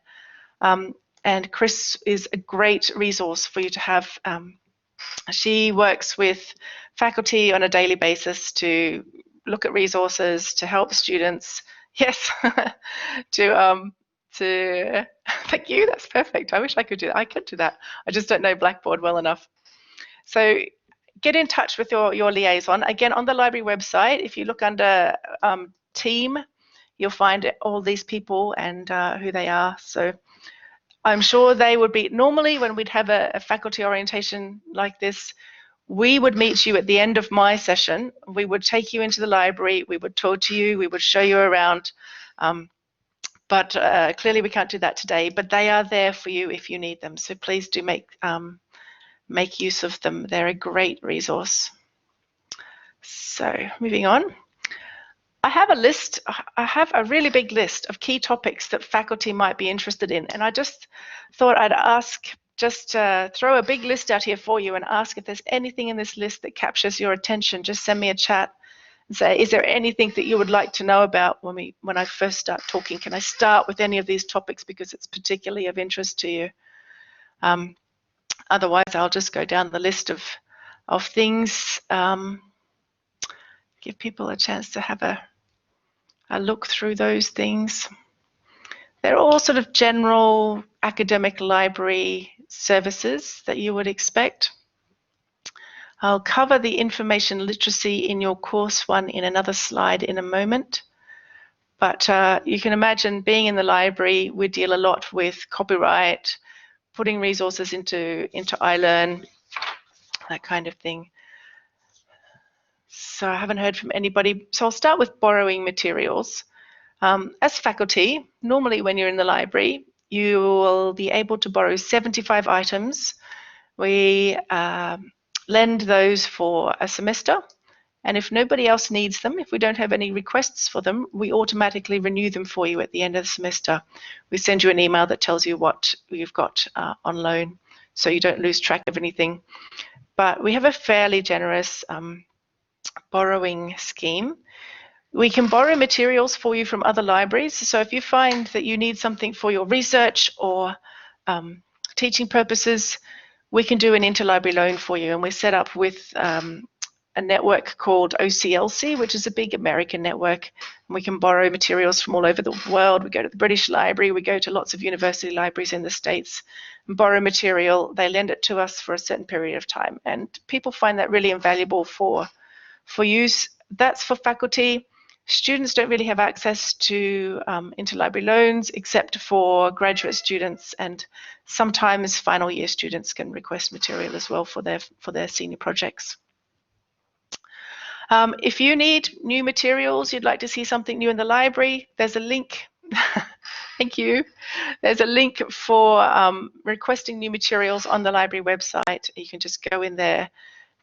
And Chris is a great resource for you to have. She works with faculty on a daily basis to look at resources, to help students. Yes, to thank you. That's perfect. I wish I could do that. I could do that. I just don't know Blackboard well enough. So get in touch with your liaison. Again, on the library website, if you look under team, you'll find all these people and who they are. So I'm sure they would be, normally when we'd have a faculty orientation like this, we would meet you at the end of my session. We would take you into the library, we would talk to you, we would show you around. But clearly we can't do that today, but they are there for you if you need them. So please do make use of them. They're a great resource. So moving on. I have a list, I have a really big list of key topics that faculty might be interested in, and I just thought I'd ask just throw a big list out here for you and ask if there's anything in this list that captures your attention. Just send me a chat and say, is there anything that you would like to know about when I first start talking? Can I start with any of these topics because it's particularly of interest to you? Otherwise, I'll just go down the list of things. Give people a chance to have a look through those things. They're all sort of general academic library services that you would expect. I'll cover the information literacy in your course one in another slide in a moment. But you can imagine being in the library, we deal a lot with copyright, putting resources into iLearn, that kind of thing. So I haven't heard from anybody. So I'll start with borrowing materials. As faculty, normally when you're in the library, you will be able to borrow 75 items. We lend those for a semester, and if nobody else needs them, if we don't have any requests for them, we automatically renew them for you at the end of the semester. We send you an email that tells you what you've got on loan, so you don't lose track of anything. But we have a fairly generous borrowing scheme. We can borrow materials for you from other libraries. So if you find that you need something for your research or teaching purposes, we can do an interlibrary loan for you. And we're set up with a network called OCLC, which is a big American network. And we can borrow materials from all over the world. We go to the British Library. We go to lots of university libraries in the States and borrow material. They lend it to us for a certain period of time. And people find that really invaluable for use. That's for faculty. Students don't really have access to interlibrary loans except for graduate students, and sometimes final year students can request material as well for their senior projects. If you need new materials, you'd like to see something new in the library, there's a link. Thank you. There's a link for requesting new materials on the library website. You can just go in there,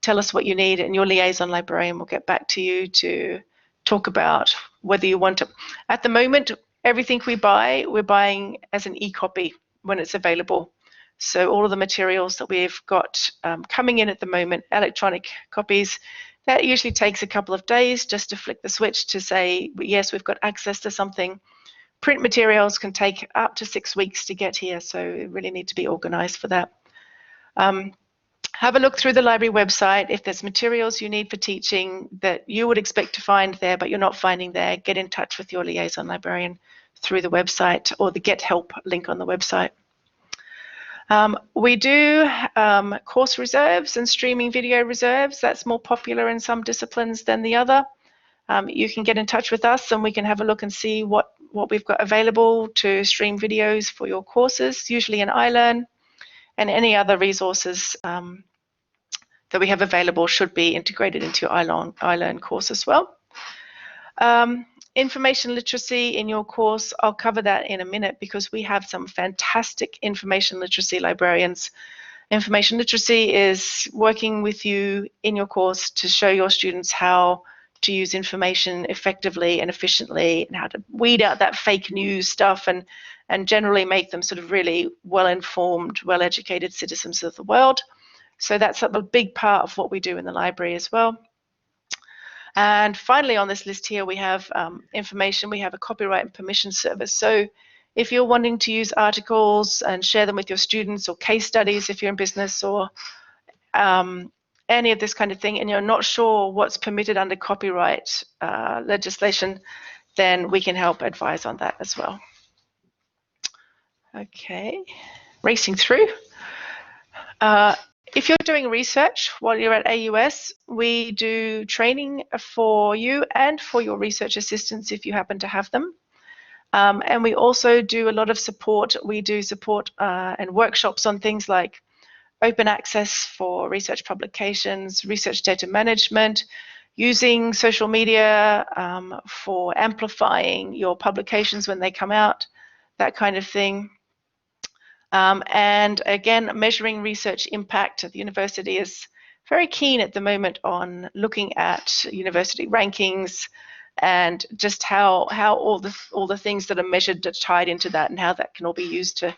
tell us what you need, and your liaison librarian will get back to you to talk about whether you want to. At the moment, everything we buy, we're buying as an e-copy when it's available. So all of the materials that we've got coming in at the moment, electronic copies, that usually takes a couple of days just to flick the switch to say, yes, we've got access to something. Print materials can take up to 6 weeks to get here, so you really need to be organized for that. Have a look through the library website. If there's materials you need for teaching that you would expect to find there but you're not finding there, get in touch with your liaison librarian through the website or the Get Help link on the website. We do course reserves and streaming video reserves. That's more popular in some disciplines than the other. You can get in touch with us and we can have a look and see what we've got available to stream videos for your courses, usually in iLearn, and any other resources that we have available should be integrated into your iLearn course as well. Information literacy in your course, I'll cover that in a minute because we have some fantastic information literacy librarians. Information literacy is working with you in your course to show your students how to use information effectively and efficiently and how to weed out that fake news stuff and generally make them sort of really well-informed, well-educated citizens of the world. So that's a big part of what we do in the library as well. And finally on this list here we have information. We have a copyright and permission service. So if you're wanting to use articles and share them with your students or case studies if you're in business or any of this kind of thing and you're not sure what's permitted under copyright legislation, then we can help advise on that as well. Okay, racing through. If you're doing research while you're at AUS, we do training for you and for your research assistants if you happen to have them. And we also do a lot of support. We do support and workshops on things like open access for research publications, research data management, using social media for amplifying your publications when they come out, that kind of thing. And again, measuring research impact. The university is very keen at the moment on looking at university rankings and just how all the things that are measured are tied into that and how that can all be used to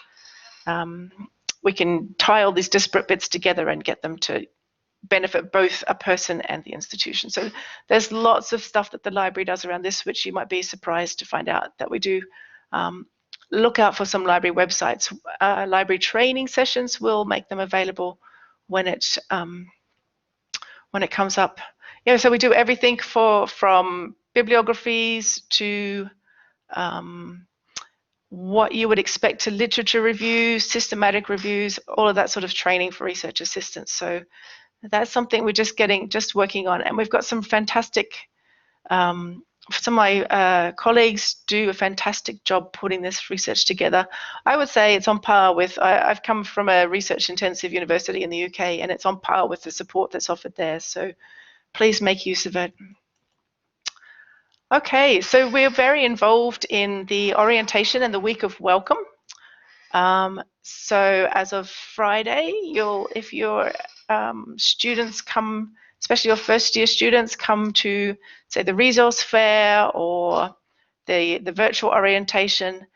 we can tie all these disparate bits together and get them to benefit both a person and the institution. So there's lots of stuff that the library does around this, which you might be surprised to find out that we do. Look out for some library websites. Library training sessions will make them available when it comes up. Yeah, so we do everything from bibliographies to what you would expect to literature reviews, systematic reviews, all of that sort of training for research assistants. So that's something we're just working on, and we've got some fantastic. Some of my colleagues do a fantastic job putting this research together. I would say it's on par with. I've come from a research-intensive university in the UK, and it's on par with the support that's offered there. So please make use of it. Okay, so we're very involved in the orientation and the week of welcome. So as of Friday, if your students come, especially your first year students, come to say the resource fair or the virtual orientation,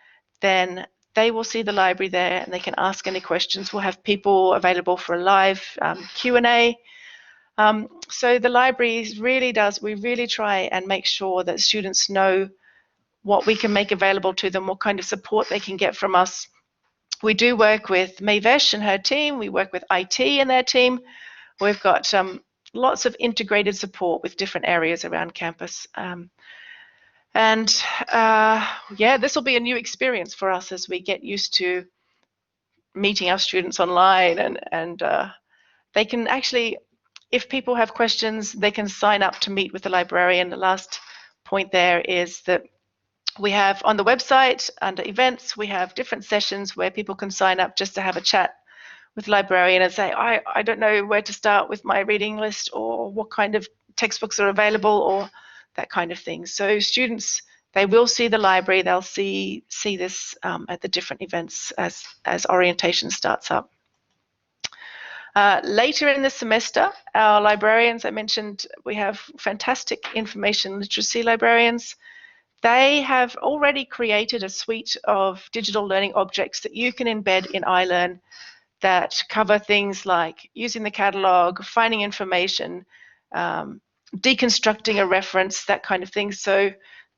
then they will see the library there and they can ask any questions. We'll have people available for a live Q&A. So the library we really try and make sure that students know what we can make available to them, what kind of support they can get from us. We do work with Mayvesh and her team. We work with IT and their team. We've got lots of integrated support with different areas around campus. Yeah, this will be a new experience for us as we get used to meeting our students online, and they can actually, if people have questions, they can sign up to meet with the librarian. The last point there is that we have on the website under events, we have different sessions where people can sign up just to have a chat with the librarian and say, I don't know where to start with my reading list, or what kind of textbooks are available, or that kind of thing. So students, they will see the library, they'll see this at the different events as orientation starts up. Later in the semester, our librarians, I mentioned, we have fantastic information literacy librarians. They have already created a suite of digital learning objects that you can embed in iLearn that cover things like using the catalog, finding information, deconstructing a reference, that kind of thing. So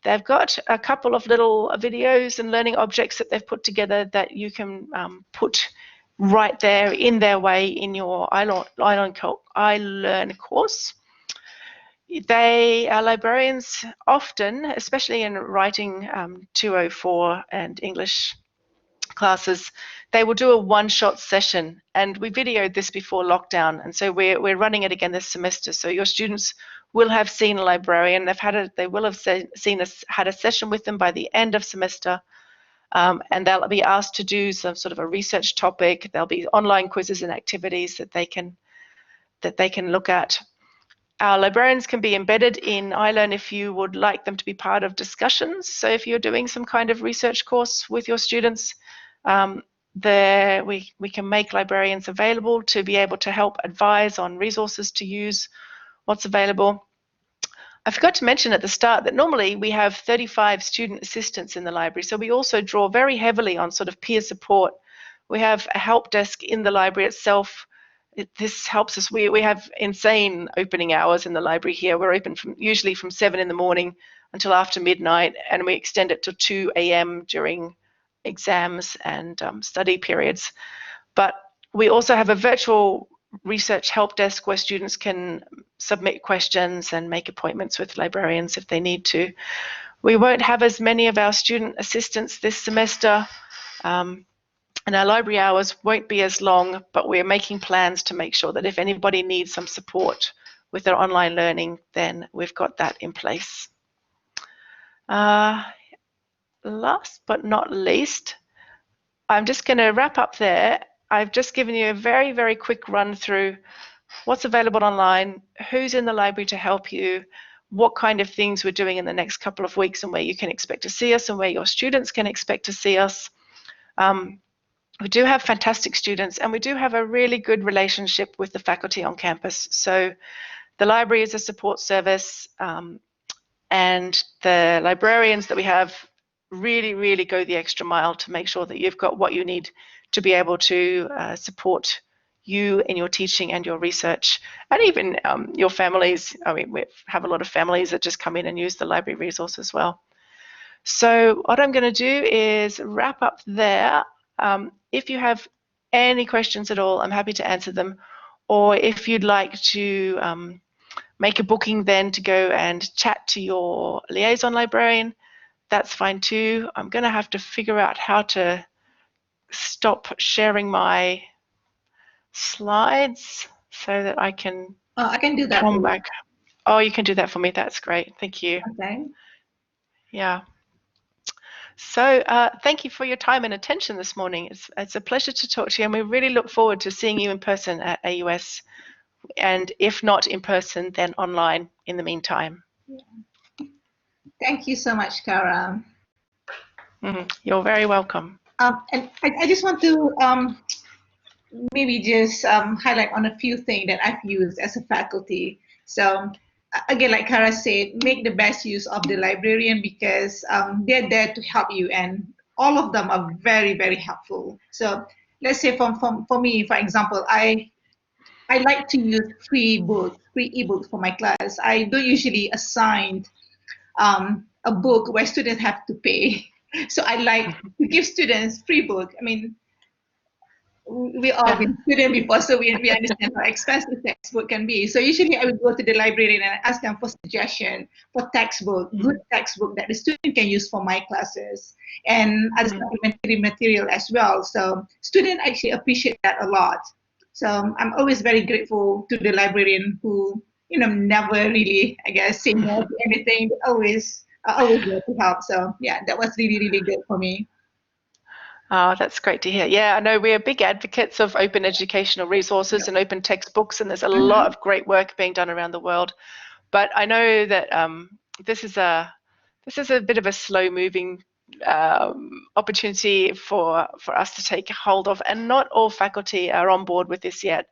they've got a couple of little videos and learning objects that they've put together that you can put right there in their way in your iLearn course. Our librarians often, especially in writing 204 and English classes, they will do a one-shot session, and we videoed this before lockdown, and so we're running it again this semester. So your students will have seen a librarian. They will have had a session with them by the end of semester, and they'll be asked to do some sort of a research topic. There'll be online quizzes and activities that they can look at. Our librarians can be embedded in iLearn if you would like them to be part of discussions. So if you're doing some kind of research course with your students, we can make librarians available to be able to help advise on resources to use, what's available. I forgot to mention at the start that normally we have 35 student assistants in the library, so we also draw very heavily on sort of peer support. We have a help desk in the library itself. This helps us. We have insane opening hours in the library here. We're open usually from 7 in the morning until after midnight, and we extend it to 2 a.m. during exams and study periods. But we also have a virtual research help desk where students can submit questions and make appointments with librarians if they need to. We won't have as many of our student assistants this semester, and our library hours won't be as long, but we're making plans to make sure that if anybody needs some support with their online learning, then we've got that in place. Last but not least, I'm just going to wrap up there. I've just given you a very, very quick run through what's available online, who's in the library to help you, what kind of things we're doing in the next couple of weeks, and where you can expect to see us and where your students can expect to see us. We do have fantastic students, and we do have a really good relationship with the faculty on campus. So the library is a support service, and the librarians that we have really, really go the extra mile to make sure that you've got what you need to be able to support you in your teaching and your research, and even your families. I mean, we have a lot of families that just come in and use the library resource as well. So what I'm going to do is wrap up there. If you have any questions at all, I'm happy to answer them. Or if you'd like to make a booking then to go and chat to your liaison librarian, that's fine too. I'm going to have to figure out how to stop sharing my slides so that I can I can do that. come back. Oh, you can do that for me. That's great. Thank you. Okay. Yeah. So thank you for your time and attention this morning. It's a pleasure to talk to you, and we really look forward to seeing you in person at AUS, and if not in person, then online in the meantime. Thank you so much, Kara. You're very welcome. And I just want to maybe just highlight on a few things that I've used as a faculty. So again, like Kara said, make the best use of the librarian, because they're there to help you, and all of them are very, very helpful. So let's say for me, for example, I like to use free ebooks for my class. I don't usually assign a book where students have to pay. So I like to give students free book. I mean, we all been student before, so we understand how expensive textbook can be. So usually I would go to the librarian and ask them for suggestion for textbook, good textbook that the student can use for my classes, and other supplementary material as well. So students actually appreciate that a lot. So I'm always very grateful to the librarian who, never really, I guess, say no to anything. Always there to help. So yeah, that was really, really good for me. Oh, that's great to hear. Yeah, I know we're big advocates of open educational resources and open textbooks, and there's a lot of great work being done around the world. But I know that this is a bit of a slow-moving opportunity for us to take hold of, and not all faculty are on board with this yet.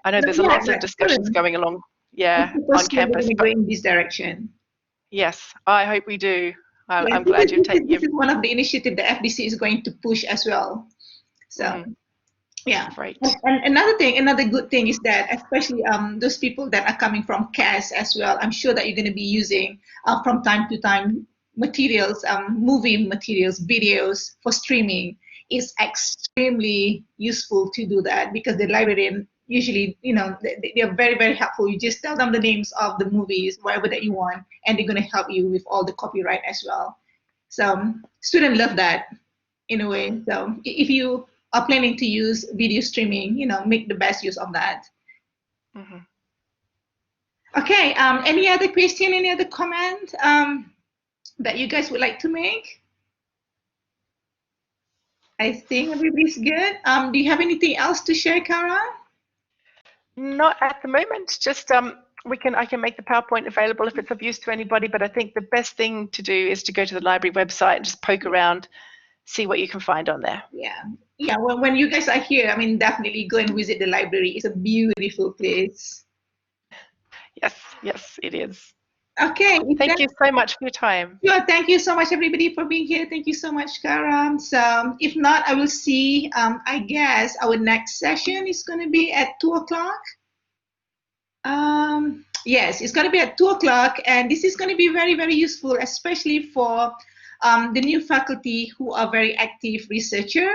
I know there's lots of discussions going along, on campus. We're going in this direction. Yes, I hope we do. I'm glad you've taken. This is one of the initiatives the FDC is going to push as well. So, yeah. Right. And another good thing is that, especially those people that are coming from CAS as well, I'm sure that you're going to be using from time to time materials, movie materials, videos for streaming. It's extremely useful to do that, because the librarian usually, they are very, very helpful. You just tell them the names of the movies, whatever that you want, and they're going to help you with all the copyright as well. So students love that in a way. So if you are planning to use video streaming, make the best use of that. Okay, any other question, any other comment that you guys would like to make? I think everybody's good. Do you have anything else to share, Kara? Not at the moment. Just I can make the PowerPoint available if it's of use to anybody. But I think the best thing to do is to go to the library website and just poke around, see what you can find on there. Yeah. When you guys are here, I mean, definitely go and visit the library. It's a beautiful place. Yes, it is. Okay. Thank you so much for your time. Sure. Thank you so much, everybody, for being here. Thank you so much, Kara. So if not, I will see, I guess our next session is going to be at 2 o'clock. Yes, it's going to be at 2 o'clock. And this is going to be very, very useful, especially for the new faculty who are very active researcher,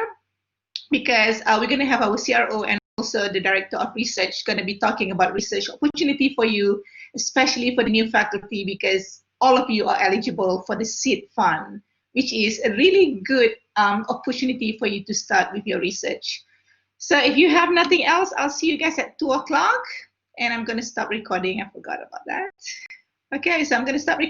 because we're going to have our CRO and also the director of research going to be talking about research opportunity for you, especially for the new faculty, because all of you are eligible for the seed fund, which is a really good opportunity for you to start with your research. So if you have nothing else, I'll see you guys at 2 o'clock, and I'm going to stop recording. I forgot about that. Okay, so I'm going to stop recording.